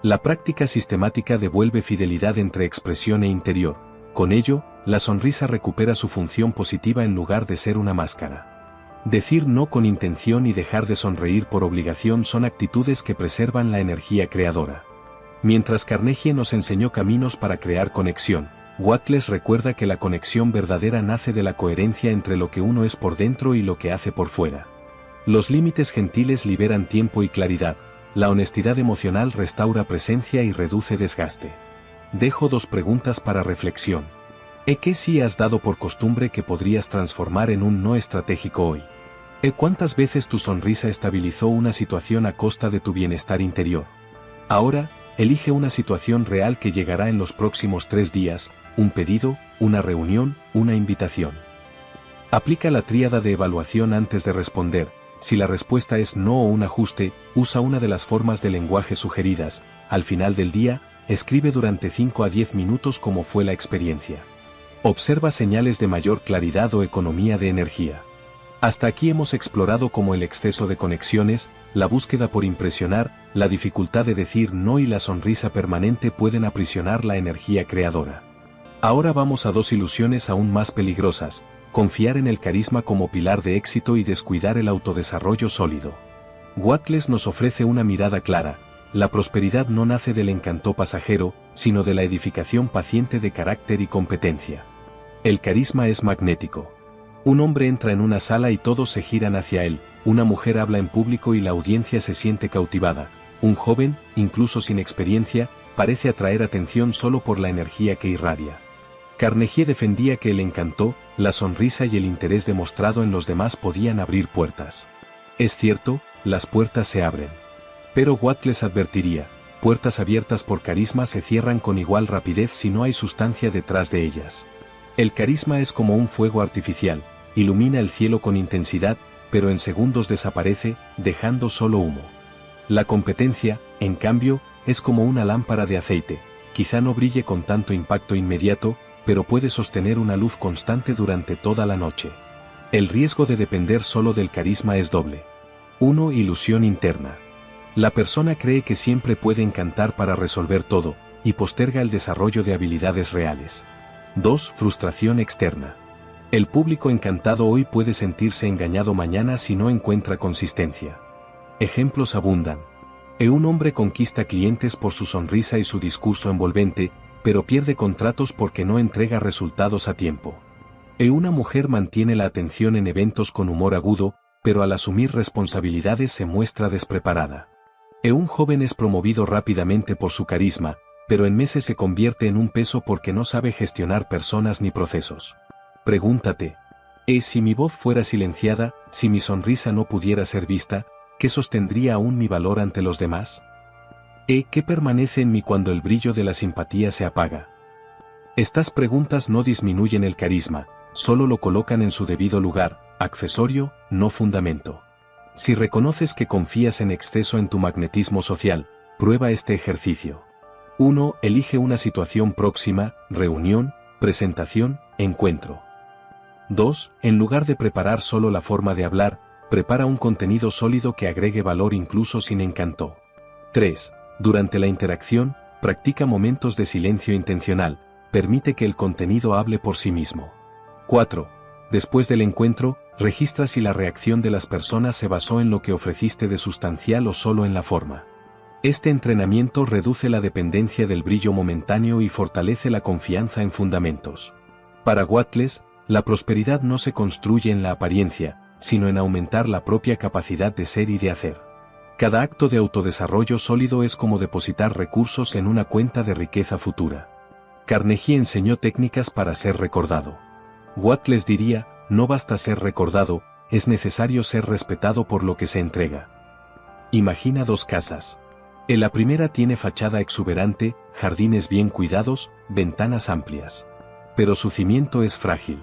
S1: La práctica sistemática devuelve fidelidad entre expresión e interior. Con ello, la sonrisa recupera su función positiva en lugar de ser una máscara. Decir no con intención y dejar de sonreír por obligación son actitudes que preservan la energía creadora. Mientras Carnegie nos enseñó caminos para crear conexión, Wattles recuerda que la conexión verdadera nace de la coherencia entre lo que uno es por dentro y lo que hace por fuera. Los límites gentiles liberan tiempo y claridad. La honestidad emocional restaura presencia y reduce desgaste. Dejo 2 preguntas para reflexión. ¿Qué sí has dado por costumbre que podrías transformar en un no estratégico hoy? ¿Cuántas veces tu sonrisa estabilizó una situación a costa de tu bienestar interior? Ahora, elige una situación real que llegará en los próximos 3 días, un pedido, una reunión, una invitación. Aplica la tríada de evaluación antes de responder. Si la respuesta es no o un ajuste, usa una de las formas de lenguaje sugeridas. Al final del día, escribe durante 5 a 10 minutos cómo fue la experiencia. Observa señales de mayor claridad o economía de energía. Hasta aquí hemos explorado cómo el exceso de conexiones, la búsqueda por impresionar, la dificultad de decir no y la sonrisa permanente pueden aprisionar la energía creadora. Ahora vamos a 2 ilusiones aún más peligrosas: confiar en el carisma como pilar de éxito y descuidar el autodesarrollo sólido. Wattles nos ofrece una mirada clara: la prosperidad no nace del encanto pasajero, sino de la edificación paciente de carácter y competencia. El carisma es magnético. Un hombre entra en una sala y todos se giran hacia él, una mujer habla en público y la audiencia se siente cautivada. Un joven, incluso sin experiencia, parece atraer atención solo por la energía que irradia. Carnegie defendía que el encanto, la sonrisa y el interés demostrado en los demás podían abrir puertas. Es cierto, las puertas se abren. Pero Watt les advertiría, puertas abiertas por carisma se cierran con igual rapidez si no hay sustancia detrás de ellas. El carisma es como un fuego artificial, ilumina el cielo con intensidad, pero en segundos desaparece, dejando solo humo. La competencia, en cambio, es como una lámpara de aceite, quizá no brille con tanto impacto inmediato, pero puede sostener una luz constante durante toda la noche. El riesgo de depender solo del carisma es doble. 1. Ilusión interna. La persona cree que siempre puede encantar para resolver todo, y posterga el desarrollo de habilidades reales. 2. Frustración externa. El público encantado hoy puede sentirse engañado mañana si no encuentra consistencia. Ejemplos abundan. Un hombre conquista clientes por su sonrisa y su discurso envolvente, pero pierde contratos porque no entrega resultados a tiempo. Una mujer mantiene la atención en eventos con humor agudo, pero al asumir responsabilidades se muestra despreparada. Un joven es promovido rápidamente por su carisma, pero en meses se convierte en un peso porque no sabe gestionar personas ni procesos. Pregúntate, si mi voz fuera silenciada, si mi sonrisa no pudiera ser vista, ¿qué sostendría aún mi valor ante los demás? ¿Qué permanece en mí cuando el brillo de la simpatía se apaga? Estas preguntas no disminuyen el carisma, solo lo colocan en su debido lugar, accesorio, no fundamento. Si reconoces que confías en exceso en tu magnetismo social, prueba este ejercicio. 1. Elige una situación próxima, reunión, presentación, encuentro. 2. En lugar de preparar solo la forma de hablar, prepara un contenido sólido que agregue valor incluso sin encanto. 3. Durante la interacción, practica momentos de silencio intencional, permite que el contenido hable por sí mismo. 4. Después del encuentro, registra si la reacción de las personas se basó en lo que ofreciste de sustancial o solo en la forma. Este entrenamiento reduce la dependencia del brillo momentáneo y fortalece la confianza en fundamentos. Para Wattles, la prosperidad no se construye en la apariencia, sino en aumentar la propia capacidad de ser y de hacer. Cada acto de autodesarrollo sólido es como depositar recursos en una cuenta de riqueza futura. Carnegie enseñó técnicas para ser recordado. Wattles diría, no basta ser recordado, es necesario ser respetado por lo que se entrega. Imagina dos casas. La primera tiene fachada exuberante, jardines bien cuidados, ventanas amplias. Pero su cimiento es frágil.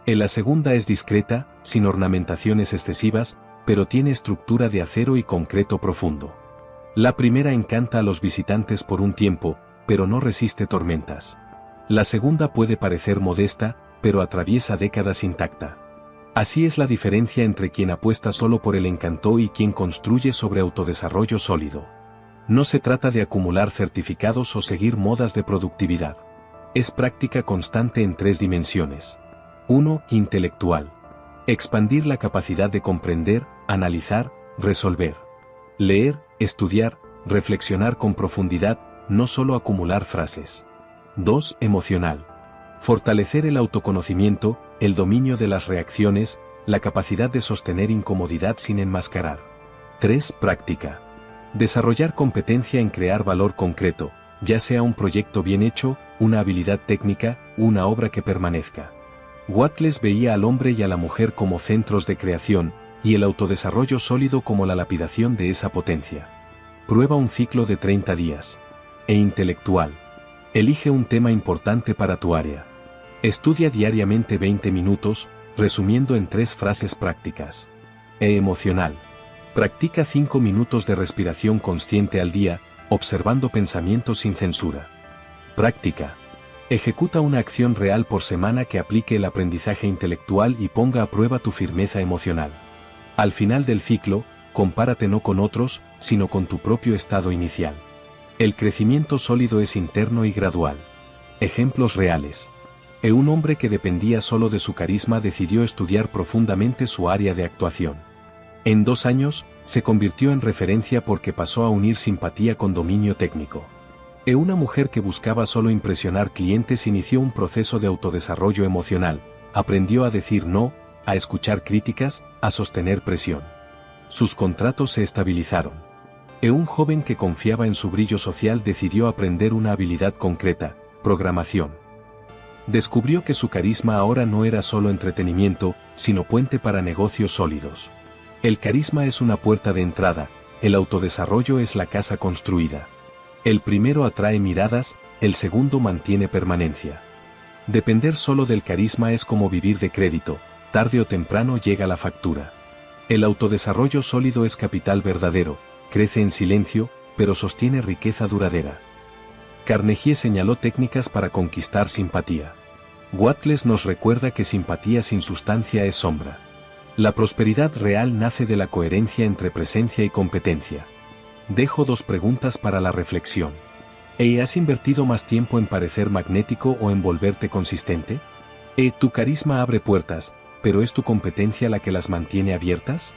S1: La segunda es discreta, sin ornamentaciones excesivas, pero tiene estructura de acero y concreto profundo. La primera encanta a los visitantes por un tiempo, pero no resiste tormentas. La segunda puede parecer modesta, pero atraviesa décadas intacta. Así es la diferencia entre quien apuesta solo por el encanto y quien construye sobre autodesarrollo sólido. No se trata de acumular certificados o seguir modas de productividad. Es práctica constante en 3 dimensiones. 1. Intelectual. Expandir la capacidad de comprender, analizar, resolver. Leer, estudiar, reflexionar con profundidad, no solo acumular frases. 2. Emocional. Fortalecer el autoconocimiento, el dominio de las reacciones, la capacidad de sostener incomodidad sin enmascarar. 3. Práctica. Desarrollar competencia en crear valor concreto, ya sea un proyecto bien hecho, una habilidad técnica, una obra que permanezca. Wattles veía al hombre y a la mujer como centros de creación, y el autodesarrollo sólido como la lapidación de esa potencia. Prueba un ciclo de 30 días. Intelectual. Elige un tema importante para tu área. Estudia diariamente 20 minutos, resumiendo en 3 frases prácticas. Emocional. Practica 5 minutos de respiración consciente al día, observando pensamientos sin censura. Práctica. Ejecuta una acción real por semana que aplique el aprendizaje intelectual y ponga a prueba tu firmeza emocional. Al final del ciclo, compárate no con otros, sino con tu propio estado inicial. El crecimiento sólido es interno y gradual. Ejemplos reales. Un hombre que dependía solo de su carisma decidió estudiar profundamente su área de actuación. En 2 años, se convirtió en referencia porque pasó a unir simpatía con dominio técnico. Una mujer que buscaba solo impresionar clientes inició un proceso de autodesarrollo emocional, aprendió a decir no, a escuchar críticas, a sostener presión. Sus contratos se estabilizaron. Un joven que confiaba en su brillo social decidió aprender una habilidad concreta, programación. Descubrió que su carisma ahora no era solo entretenimiento, sino puente para negocios sólidos. El carisma es una puerta de entrada, el autodesarrollo es la casa construida. El primero atrae miradas, el segundo mantiene permanencia. Depender solo del carisma es como vivir de crédito, tarde o temprano llega la factura. El autodesarrollo sólido es capital verdadero, crece en silencio, pero sostiene riqueza duradera. Carnegie señaló técnicas para conquistar simpatía. Wattles nos recuerda que simpatía sin sustancia es sombra. La prosperidad real nace de la coherencia entre presencia y competencia. Dejo 2 preguntas para la reflexión. ¿Has invertido más tiempo en parecer magnético o en volverte consistente? Tu carisma abre puertas, pero ¿es tu competencia la que las mantiene abiertas?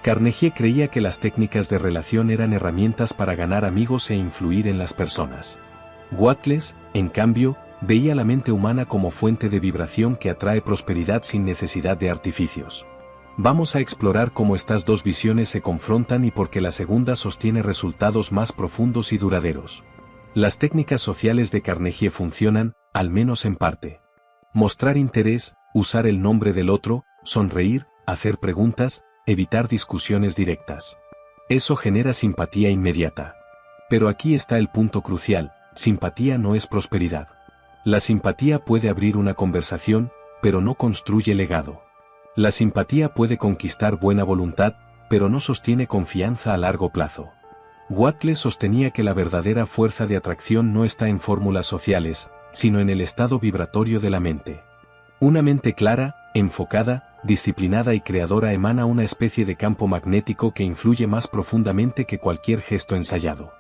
S1: Carnegie creía que las técnicas de relación eran herramientas para ganar amigos e influir en las personas. Wattles, en cambio, veía la mente humana como fuente de vibración que atrae prosperidad sin necesidad de artificios. Vamos a explorar cómo estas 2 visiones se confrontan y por qué la segunda sostiene resultados más profundos y duraderos. Las técnicas sociales de Carnegie funcionan, al menos en parte. Mostrar interés, usar el nombre del otro, sonreír, hacer preguntas, evitar discusiones directas. Eso genera simpatía inmediata. Pero aquí está el punto crucial, simpatía no es prosperidad. La simpatía puede abrir una conversación, pero no construye legado. La simpatía puede conquistar buena voluntad, pero no sostiene confianza a largo plazo. Wattles sostenía que la verdadera fuerza de atracción no está en fórmulas sociales, sino en el estado vibratorio de la mente. Una mente clara, enfocada, disciplinada y creadora emana una especie de campo magnético que influye más profundamente que cualquier gesto ensayado.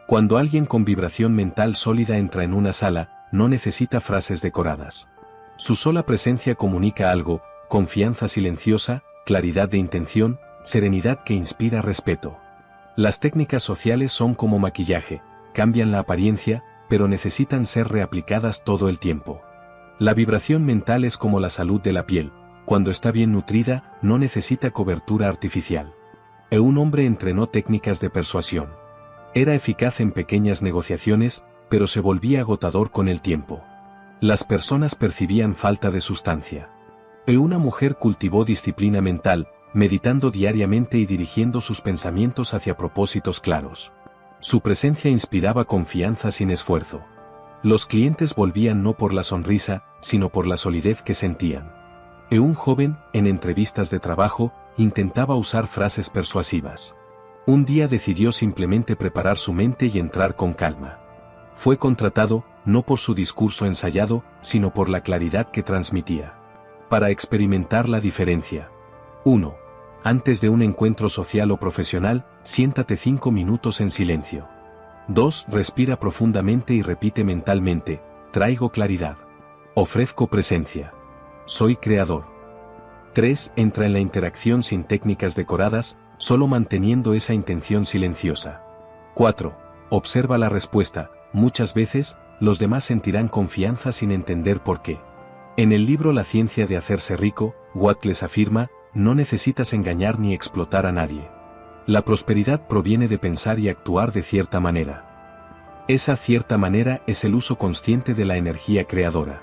S1: Cuando alguien con vibración mental sólida entra en una sala, no necesita frases decoradas. Su sola presencia comunica algo: confianza silenciosa, claridad de intención, serenidad que inspira respeto. Las técnicas sociales son como maquillaje, cambian la apariencia, pero necesitan ser reaplicadas todo el tiempo. La vibración mental es como la salud de la piel, cuando está bien nutrida, no necesita cobertura artificial. Un hombre entrenó técnicas de persuasión. Era eficaz en pequeñas negociaciones, pero se volvía agotador con el tiempo. Las personas percibían falta de sustancia. Una mujer cultivó disciplina mental, meditando diariamente y dirigiendo sus pensamientos hacia propósitos claros. Su presencia inspiraba confianza sin esfuerzo. Los clientes volvían no por la sonrisa, sino por la solidez que sentían. Un joven, en entrevistas de trabajo, intentaba usar frases persuasivas. Un día decidió simplemente preparar su mente y entrar con calma. Fue contratado, no por su discurso ensayado, sino por la claridad que transmitía. Para experimentar la diferencia. 1. Antes de un encuentro social o profesional, siéntate 5 minutos en silencio. 2. Respira profundamente y repite mentalmente: traigo claridad. Ofrezco presencia. Soy creador. 3. Entra en la interacción sin técnicas decoradas, solo manteniendo esa intención silenciosa. 4. Observa la respuesta. Muchas veces, los demás sentirán confianza sin entender por qué. En el libro La ciencia de hacerse rico, Wattles afirma: no necesitas engañar ni explotar a nadie. La prosperidad proviene de pensar y actuar de cierta manera. Esa cierta manera es el uso consciente de la energía creadora.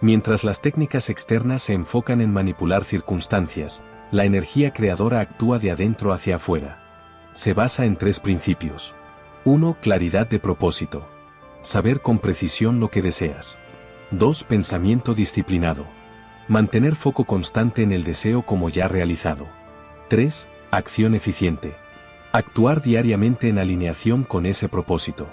S1: Mientras las técnicas externas se enfocan en manipular circunstancias, la energía creadora actúa de adentro hacia afuera. Se basa en 3 principios. 1. Claridad de propósito. Saber con precisión lo que deseas. 2. Pensamiento disciplinado. Mantener foco constante en el deseo como ya realizado. 3. Acción eficiente. Actuar diariamente en alineación con ese propósito.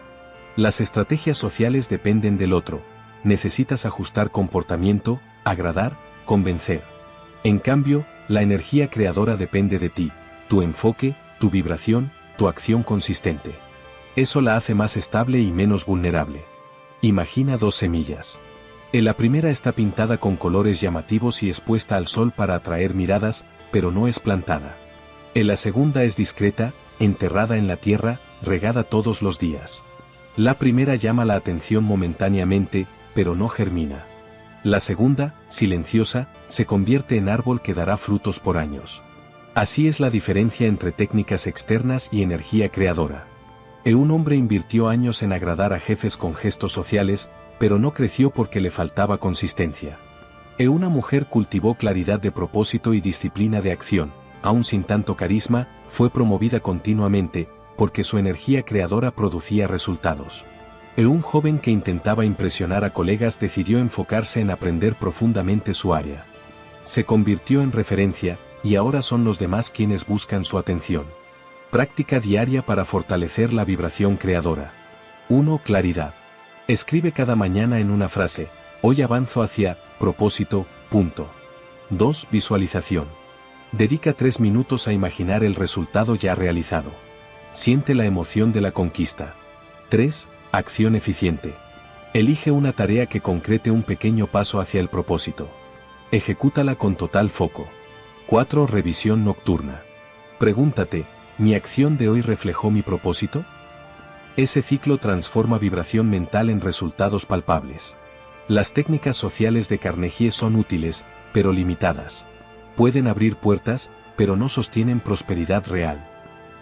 S1: Las estrategias sociales dependen del otro. Necesitas ajustar comportamiento, agradar, convencer. En cambio, la energía creadora depende de ti, tu enfoque, tu vibración, tu acción consistente. Eso la hace más estable y menos vulnerable. Imagina 2 semillas. La primera está pintada con colores llamativos y expuesta al sol para atraer miradas, pero no es plantada. La segunda es discreta, enterrada en la tierra, regada todos los días. La primera llama la atención momentáneamente, pero no germina. La segunda, silenciosa, se convierte en árbol que dará frutos por años. Así es la diferencia entre técnicas externas y energía creadora. Un hombre invirtió años en agradar a jefes con gestos sociales, pero no creció porque le faltaba consistencia. Una mujer cultivó claridad de propósito y disciplina de acción, aun sin tanto carisma, fue promovida continuamente, porque su energía creadora producía resultados. Un joven que intentaba impresionar a colegas decidió enfocarse en aprender profundamente su área. Se convirtió en referencia, y ahora son los demás quienes buscan su atención. Práctica diaria para fortalecer la vibración creadora. 1. Claridad. Escribe cada mañana en una frase: hoy avanzo hacia propósito. 2. Visualización. Dedica 3 minutos a imaginar el resultado ya realizado. Siente la emoción de la conquista. 3. Acción eficiente. Elige una tarea que concrete un pequeño paso hacia el propósito. Ejecútala con total foco. 4. Revisión nocturna. Pregúntate: ¿mi acción de hoy reflejó mi propósito? Ese ciclo transforma vibración mental en resultados palpables. Las técnicas sociales de Carnegie son útiles, pero limitadas. Pueden abrir puertas, pero no sostienen prosperidad real.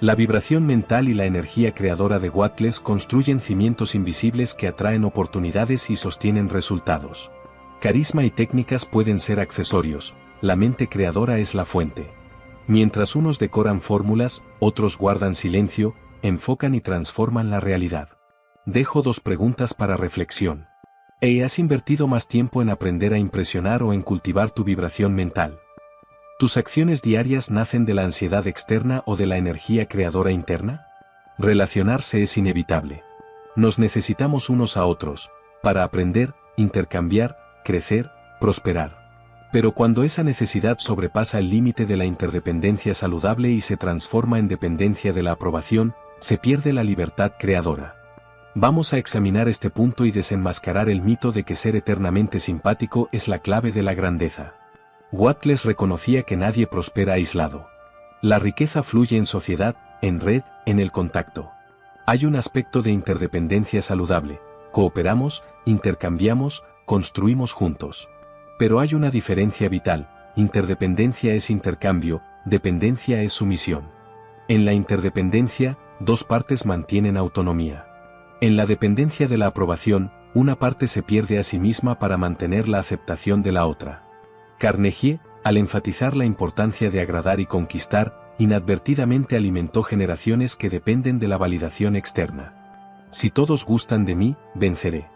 S1: La vibración mental y la energía creadora de Wattles construyen cimientos invisibles que atraen oportunidades y sostienen resultados. Carisma y técnicas pueden ser accesorios, la mente creadora es la fuente. Mientras unos decoran fórmulas, otros guardan silencio, enfocan y transforman la realidad. Dejo 2 preguntas para reflexión. ¿Has invertido más tiempo en aprender a impresionar o en cultivar tu vibración mental? ¿Tus acciones diarias nacen de la ansiedad externa o de la energía creadora interna? Relacionarse es inevitable. Nos necesitamos unos a otros, para aprender, intercambiar, crecer, prosperar. Pero cuando esa necesidad sobrepasa el límite de la interdependencia saludable y se transforma en dependencia de la aprobación, se pierde la libertad creadora. Vamos a examinar este punto y desenmascarar el mito de que ser eternamente simpático es la clave de la grandeza. Wattles reconocía que nadie prospera aislado. La riqueza fluye en sociedad, en red, en el contacto. Hay un aspecto de interdependencia saludable. Cooperamos, intercambiamos, construimos juntos. Pero hay una diferencia vital: interdependencia es intercambio, dependencia es sumisión. En la interdependencia, 2 partes mantienen autonomía. En la dependencia de la aprobación, una parte se pierde a sí misma para mantener la aceptación de la otra. Carnegie, al enfatizar la importancia de agradar y conquistar, inadvertidamente alimentó generaciones que dependen de la validación externa. Si todos gustan de mí, venceré.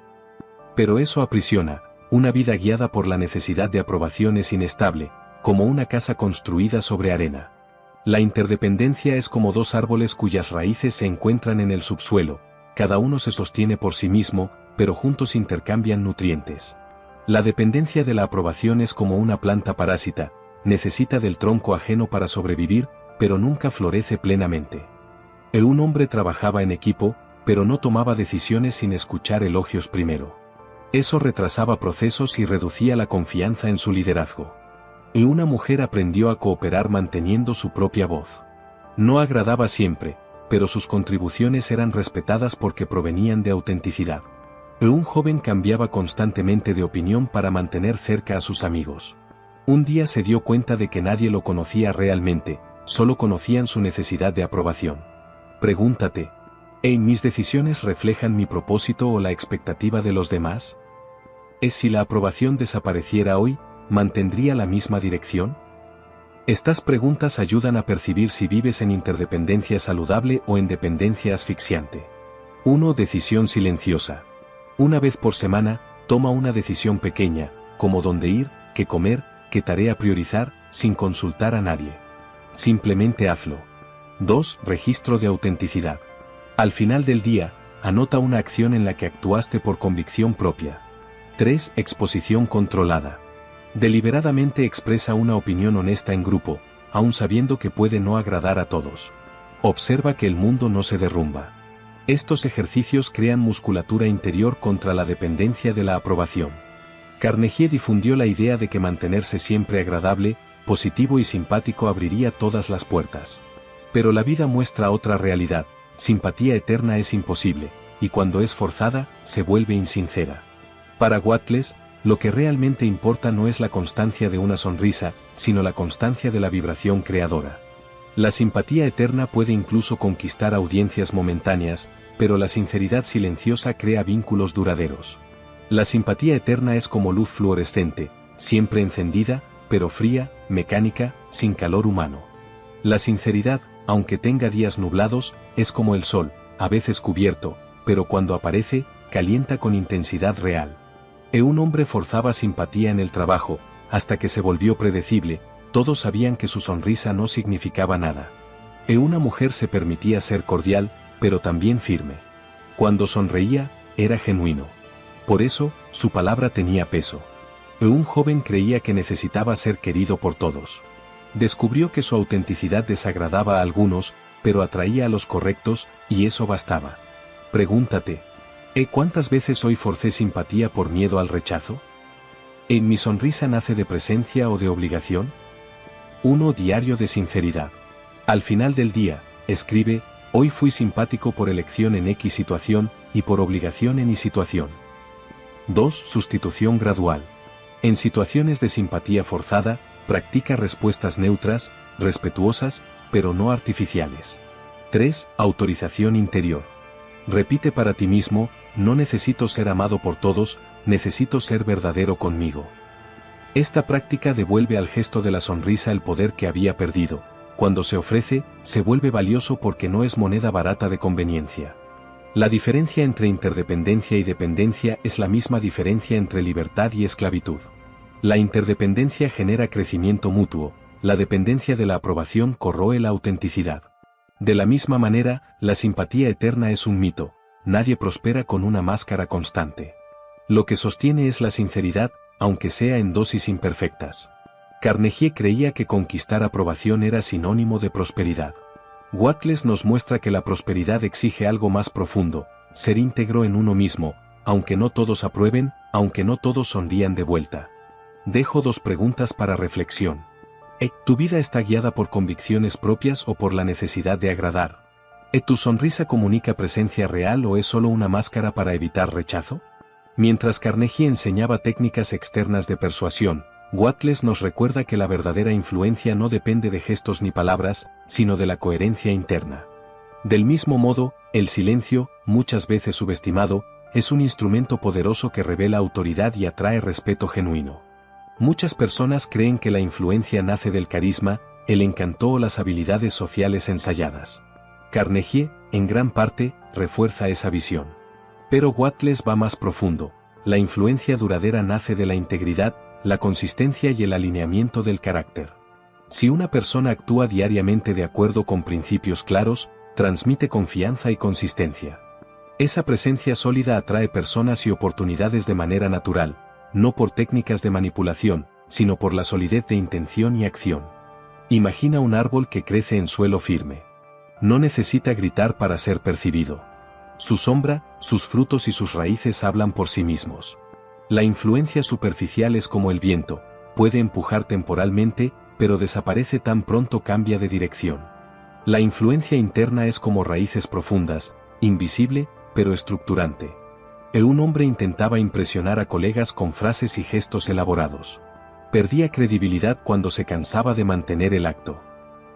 S1: Pero eso aprisiona. Una vida guiada por la necesidad de aprobación es inestable, como una casa construida sobre arena. La interdependencia es como 2 árboles cuyas raíces se encuentran en el subsuelo, cada uno se sostiene por sí mismo, pero juntos intercambian nutrientes. La dependencia de la aprobación es como una planta parásita, necesita del tronco ajeno para sobrevivir, pero nunca florece plenamente. Un hombre trabajaba en equipo, pero no tomaba decisiones sin escuchar elogios primero. Eso retrasaba procesos y reducía la confianza en su liderazgo. Una mujer aprendió a cooperar manteniendo su propia voz. No agradaba siempre, pero sus contribuciones eran respetadas porque provenían de autenticidad. Un joven cambiaba constantemente de opinión para mantener cerca a sus amigos. Un día se dio cuenta de que nadie lo conocía realmente, solo conocían su necesidad de aprobación. Pregúntate: ¿mis decisiones reflejan mi propósito o la expectativa de los demás? Si la aprobación desapareciera hoy, ¿mantendría la misma dirección? Estas preguntas ayudan a percibir si vives en interdependencia saludable o en dependencia asfixiante. 1. Decisión silenciosa. Una vez por semana, toma una decisión pequeña, como dónde ir, qué comer, qué tarea priorizar, sin consultar a nadie. Simplemente hazlo. 2. Registro de autenticidad. Al final del día, anota una acción en la que actuaste por convicción propia. 3. Exposición controlada. Deliberadamente expresa una opinión honesta en grupo, aun sabiendo que puede no agradar a todos. Observa que el mundo no se derrumba. Estos ejercicios crean musculatura interior contra la dependencia de la aprobación. Carnegie difundió la idea de que mantenerse siempre agradable, positivo y simpático abriría todas las puertas. Pero la vida muestra otra realidad: simpatía eterna es imposible, y cuando es forzada, se vuelve insincera. Para Wattles, lo que realmente importa no es la constancia de una sonrisa, sino la constancia de la vibración creadora. La simpatía eterna puede incluso conquistar audiencias momentáneas, pero la sinceridad silenciosa crea vínculos duraderos. La simpatía eterna es como luz fluorescente, siempre encendida, pero fría, mecánica, sin calor humano. La sinceridad, aunque tenga días nublados, es como el sol, a veces cubierto, pero cuando aparece, calienta con intensidad real. Un hombre forzaba simpatía en el trabajo, hasta que se volvió predecible, todos sabían que su sonrisa no significaba nada. Una mujer se permitía ser cordial, pero también firme. Cuando sonreía, era genuino. Por eso, su palabra tenía peso. Un joven creía que necesitaba ser querido por todos. Descubrió que su autenticidad desagradaba a algunos, pero atraía a los correctos, y eso bastaba. Pregúntate, ¿cuántas veces hoy forcé simpatía por miedo al rechazo? ¿Mi sonrisa nace de presencia o de obligación? 1 diario de sinceridad. Al final del día, escribe, hoy fui simpático por elección en X situación, y por obligación en Y situación. 2. Sustitución gradual. En situaciones de simpatía forzada, practica respuestas neutras, respetuosas, pero no artificiales. 3. Autorización interior. Repite para ti mismo, no necesito ser amado por todos, necesito ser verdadero conmigo. Esta práctica devuelve al gesto de la sonrisa el poder que había perdido. Cuando se ofrece, se vuelve valioso porque no es moneda barata de conveniencia. La diferencia entre interdependencia y dependencia es la misma diferencia entre libertad y esclavitud. La interdependencia genera crecimiento mutuo, la dependencia de la aprobación corroe la autenticidad. De la misma manera, la simpatía eterna es un mito, nadie prospera con una máscara constante. Lo que sostiene es la sinceridad, aunque sea en dosis imperfectas. Carnegie creía que conquistar aprobación era sinónimo de prosperidad. Wattles nos muestra que la prosperidad exige algo más profundo, ser íntegro en uno mismo, aunque no todos aprueben, aunque no todos sonrían de vuelta. Dejo 2 preguntas para reflexión. ¿Tu vida está guiada por convicciones propias o por la necesidad de agradar? ¿Tu sonrisa comunica presencia real o es solo una máscara para evitar rechazo? Mientras Carnegie enseñaba técnicas externas de persuasión, Wattles nos recuerda que la verdadera influencia no depende de gestos ni palabras, sino de la coherencia interna. Del mismo modo, el silencio, muchas veces subestimado, es un instrumento poderoso que revela autoridad y atrae respeto genuino. Muchas personas creen que la influencia nace del carisma, el encanto o las habilidades sociales ensayadas. Carnegie, en gran parte, refuerza esa visión. Pero Wattles va más profundo. La influencia duradera nace de la integridad, la consistencia y el alineamiento del carácter. Si una persona actúa diariamente de acuerdo con principios claros, transmite confianza y consistencia. Esa presencia sólida atrae personas y oportunidades de manera natural, no por técnicas de manipulación, sino por la solidez de intención y acción. Imagina un árbol que crece en suelo firme. No necesita gritar para ser percibido. Su sombra, sus frutos y sus raíces hablan por sí mismos. La influencia superficial es como el viento, puede empujar temporalmente, pero desaparece tan pronto cambia de dirección. La influencia interna es como raíces profundas, invisible, pero estructurante. Un hombre intentaba impresionar a colegas con frases y gestos elaborados. Perdía credibilidad cuando se cansaba de mantener el acto.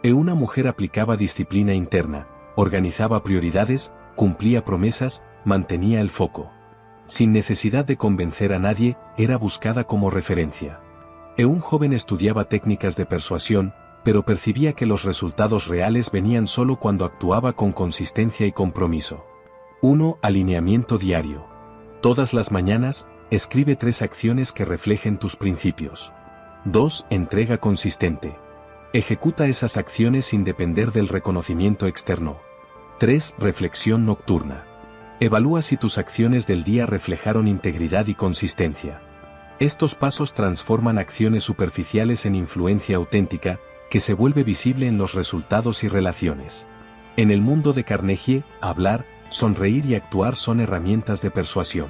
S1: Una mujer aplicaba disciplina interna, organizaba prioridades, cumplía promesas, mantenía el foco. Sin necesidad de convencer a nadie, era buscada como referencia. Un joven estudiaba técnicas de persuasión, pero percibía que los resultados reales venían solo cuando actuaba con consistencia y compromiso. 1. Alineamiento diario. Todas las mañanas, escribe 3 acciones que reflejen tus principios. 2. Entrega consistente. Ejecuta esas acciones sin depender del reconocimiento externo. 3. Reflexión nocturna. Evalúa si tus acciones del día reflejaron integridad y consistencia. Estos pasos transforman acciones superficiales en influencia auténtica, que se vuelve visible en los resultados y relaciones. En el mundo de Carnegie, hablar, sonreír y actuar son herramientas de persuasión.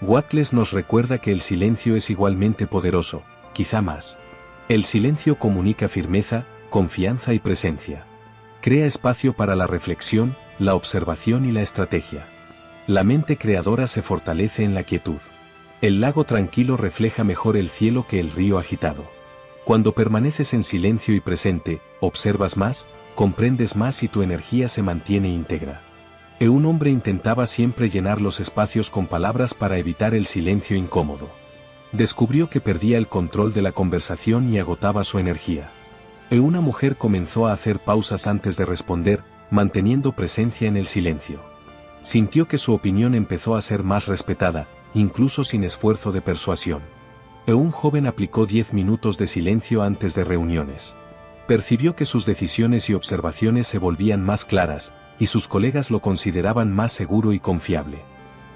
S1: Wattles nos recuerda que el silencio es igualmente poderoso, quizá más. El silencio comunica firmeza, confianza y presencia. Crea espacio para la reflexión, la observación y la estrategia. La mente creadora se fortalece en la quietud. El lago tranquilo refleja mejor el cielo que el río agitado. Cuando permaneces en silencio y presente, observas más, comprendes más y tu energía se mantiene íntegra. Un hombre intentaba siempre llenar los espacios con palabras para evitar el silencio incómodo. Descubrió que perdía el control de la conversación y agotaba su energía. Una mujer comenzó a hacer pausas antes de responder, manteniendo presencia en el silencio. Sintió que su opinión empezó a ser más respetada, incluso sin esfuerzo de persuasión. Un joven aplicó 10 minutos de silencio antes de reuniones. Percibió que sus decisiones y observaciones se volvían más claras, y sus colegas lo consideraban más seguro y confiable.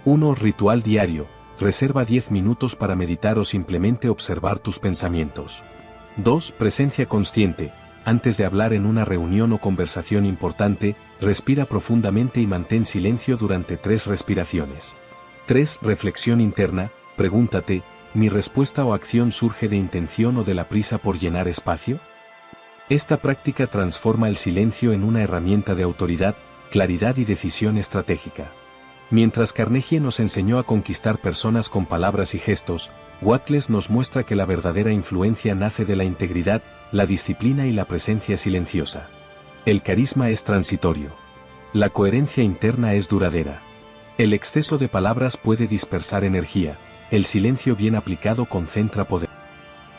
S1: 1. Ritual diario. Reserva 10 minutos para meditar o simplemente observar tus pensamientos. 2. Presencia consciente. Antes de hablar en una reunión o conversación importante, respira profundamente y mantén silencio durante 3 respiraciones. 3. Reflexión interna. Pregúntate, ¿mi respuesta o acción surge de intención o de la prisa por llenar espacio? Esta práctica transforma el silencio en una herramienta de autoridad, claridad y decisión estratégica. Mientras Carnegie nos enseñó a conquistar personas con palabras y gestos, Wattles nos muestra que la verdadera influencia nace de la integridad, la disciplina y la presencia silenciosa. El carisma es transitorio. La coherencia interna es duradera. El exceso de palabras puede dispersar energía, el silencio bien aplicado concentra poder.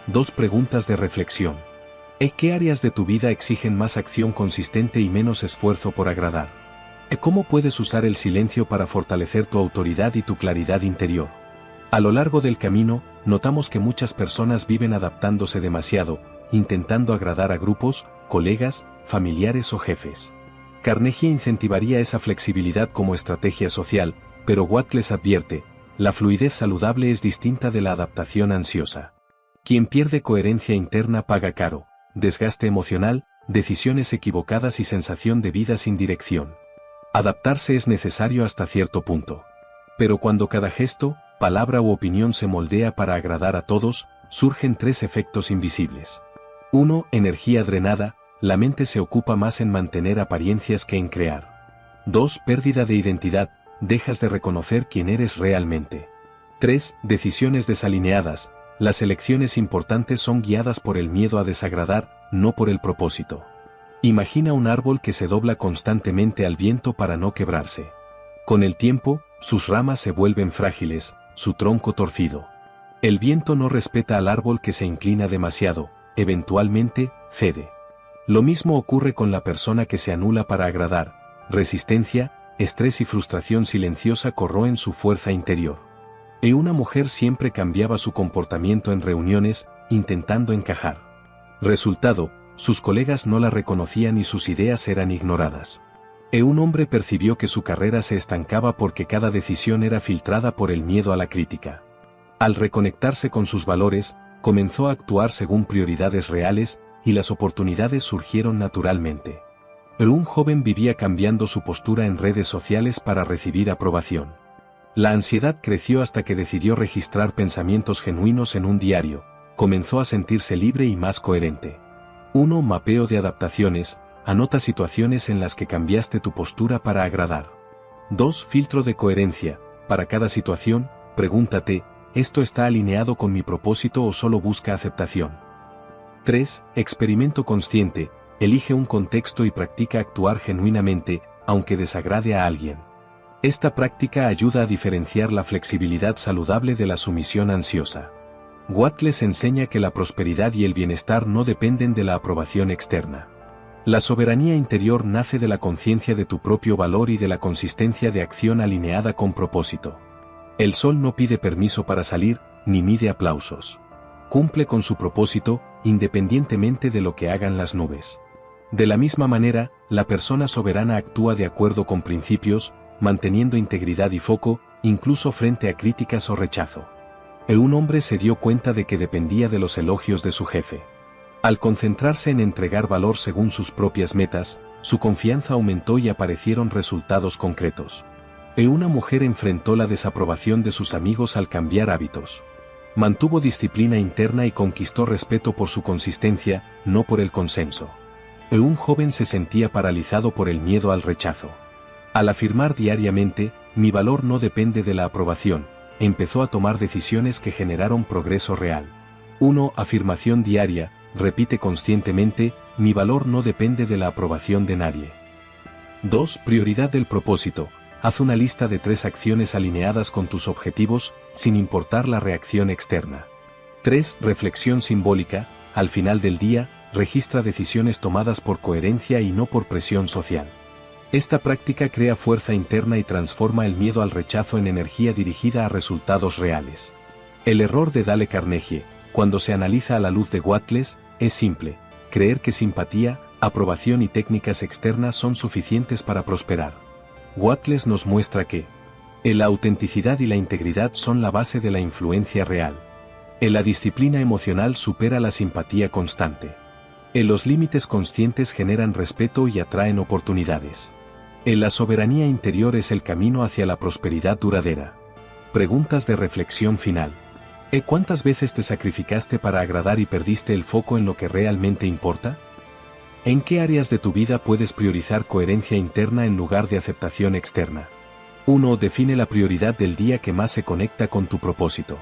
S1: 2 preguntas de reflexión. ¿Qué áreas de tu vida exigen más acción consistente y menos esfuerzo por agradar? ¿Cómo puedes usar el silencio para fortalecer tu autoridad y tu claridad interior? A lo largo del camino, notamos que muchas personas viven adaptándose demasiado, intentando agradar a grupos, colegas, familiares o jefes. Carnegie incentivaría esa flexibilidad como estrategia social, pero Wattles advierte, la fluidez saludable es distinta de la adaptación ansiosa. Quien pierde coherencia interna paga caro, desgaste emocional, decisiones equivocadas y sensación de vida sin dirección. Adaptarse es necesario hasta cierto punto. Pero cuando cada gesto, palabra u opinión se moldea para agradar a todos, surgen 3 efectos invisibles. 1. Energía drenada, la mente se ocupa más en mantener apariencias que en crear. 2. Pérdida de identidad, dejas de reconocer quién eres realmente. 3. Decisiones desalineadas, las elecciones importantes son guiadas por el miedo a desagradar, no por el propósito. Imagina un árbol que se dobla constantemente al viento para no quebrarse. Con el tiempo, sus ramas se vuelven frágiles, su tronco torcido. El viento no respeta al árbol que se inclina demasiado, eventualmente, cede. Lo mismo ocurre con la persona que se anula para agradar, resistencia, estrés y frustración silenciosa corroen su fuerza interior. Una mujer siempre cambiaba su comportamiento en reuniones, intentando encajar. Resultado, sus colegas no la reconocían y sus ideas eran ignoradas. Un hombre percibió que su carrera se estancaba porque cada decisión era filtrada por el miedo a la crítica. Al reconectarse con sus valores, comenzó a actuar según prioridades reales, y las oportunidades surgieron naturalmente. Un joven vivía cambiando su postura en redes sociales para recibir aprobación. La ansiedad creció hasta que decidió registrar pensamientos genuinos en un diario, comenzó a sentirse libre y más coherente. 1. Mapeo de adaptaciones, anota situaciones en las que cambiaste tu postura para agradar. 2. Filtro de coherencia, para cada situación, pregúntate, ¿esto está alineado con mi propósito o solo busca aceptación? 3. Experimento consciente, elige un contexto y practica actuar genuinamente, aunque desagrade a alguien. Esta práctica ayuda a diferenciar la flexibilidad saludable de la sumisión ansiosa. Wattles enseña que la prosperidad y el bienestar no dependen de la aprobación externa. La soberanía interior nace de la conciencia de tu propio valor y de la consistencia de acción alineada con propósito. El sol no pide permiso para salir, ni mide aplausos. Cumple con su propósito, independientemente de lo que hagan las nubes. De la misma manera, la persona soberana actúa de acuerdo con principios, manteniendo integridad y foco, incluso frente a críticas o rechazo. Un hombre se dio cuenta de que dependía de los elogios de su jefe. Al concentrarse en entregar valor según sus propias metas, su confianza aumentó y aparecieron resultados concretos. Una mujer enfrentó la desaprobación de sus amigos al cambiar hábitos. Mantuvo disciplina interna y conquistó respeto por su consistencia, no por el consenso. Un joven se sentía paralizado por el miedo al rechazo. Al afirmar diariamente, mi valor no depende de la aprobación, empezó a tomar decisiones que generaron progreso real. 1. Afirmación diaria, repite conscientemente, mi valor no depende de la aprobación de nadie. 2. Prioridad del propósito, haz una lista de 3 acciones alineadas con tus objetivos, sin importar la reacción externa. 3. Reflexión simbólica, al final del día, registra decisiones tomadas por coherencia y no por presión social. Esta práctica crea fuerza interna y transforma el miedo al rechazo en energía dirigida a resultados reales. El error de Dale Carnegie, cuando se analiza a la luz de Wattles, es simple: creer que simpatía, aprobación y técnicas externas son suficientes para prosperar. Wattles nos muestra que la autenticidad y la integridad son la base de la influencia real. La disciplina emocional supera la simpatía constante. Los límites conscientes generan respeto y atraen oportunidades. La soberanía interior es el camino hacia la prosperidad duradera. Preguntas de reflexión final. ¿Cuántas veces te sacrificaste para agradar y perdiste el foco en lo que realmente importa? ¿En qué áreas de tu vida puedes priorizar coherencia interna en lugar de aceptación externa? 1. Define la prioridad del día que más se conecta con tu propósito.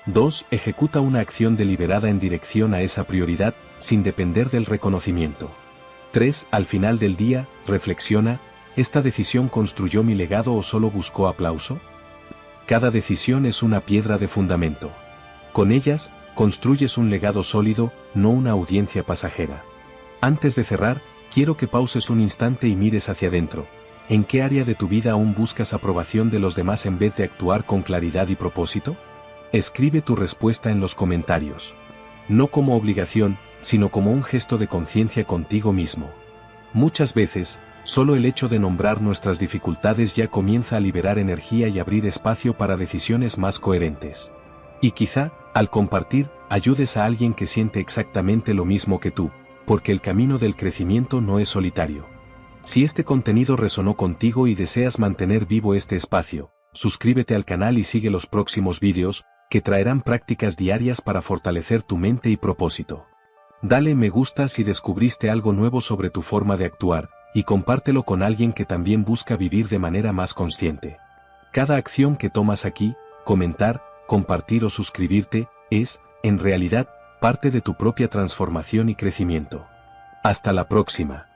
S1: 2. Ejecuta una acción deliberada en dirección a esa prioridad, sin depender del reconocimiento. 3. Al final del día, reflexiona, ¿esta decisión construyó mi legado o solo buscó aplauso? Cada decisión es una piedra de fundamento. Con ellas, construyes un legado sólido, no una audiencia pasajera. Antes de cerrar, quiero que pauses un instante y mires hacia adentro. ¿En qué área de tu vida aún buscas aprobación de los demás en vez de actuar con claridad y propósito? Escribe tu respuesta en los comentarios. No como obligación, sino como un gesto de conciencia contigo mismo. Muchas veces, solo el hecho de nombrar nuestras dificultades ya comienza a liberar energía y abrir espacio para decisiones más coherentes. Y quizá, al compartir, ayudes a alguien que siente exactamente lo mismo que tú, porque el camino del crecimiento no es solitario. Si este contenido resonó contigo y deseas mantener vivo este espacio, suscríbete al canal y sigue los próximos vídeos, que traerán prácticas diarias para fortalecer tu mente y propósito. Dale me gusta si descubriste algo nuevo sobre tu forma de actuar, y compártelo con alguien que también busca vivir de manera más consciente. Cada acción que tomas aquí, comentar, compartir o suscribirte, es, en realidad, parte de tu propia transformación y crecimiento. Hasta la próxima.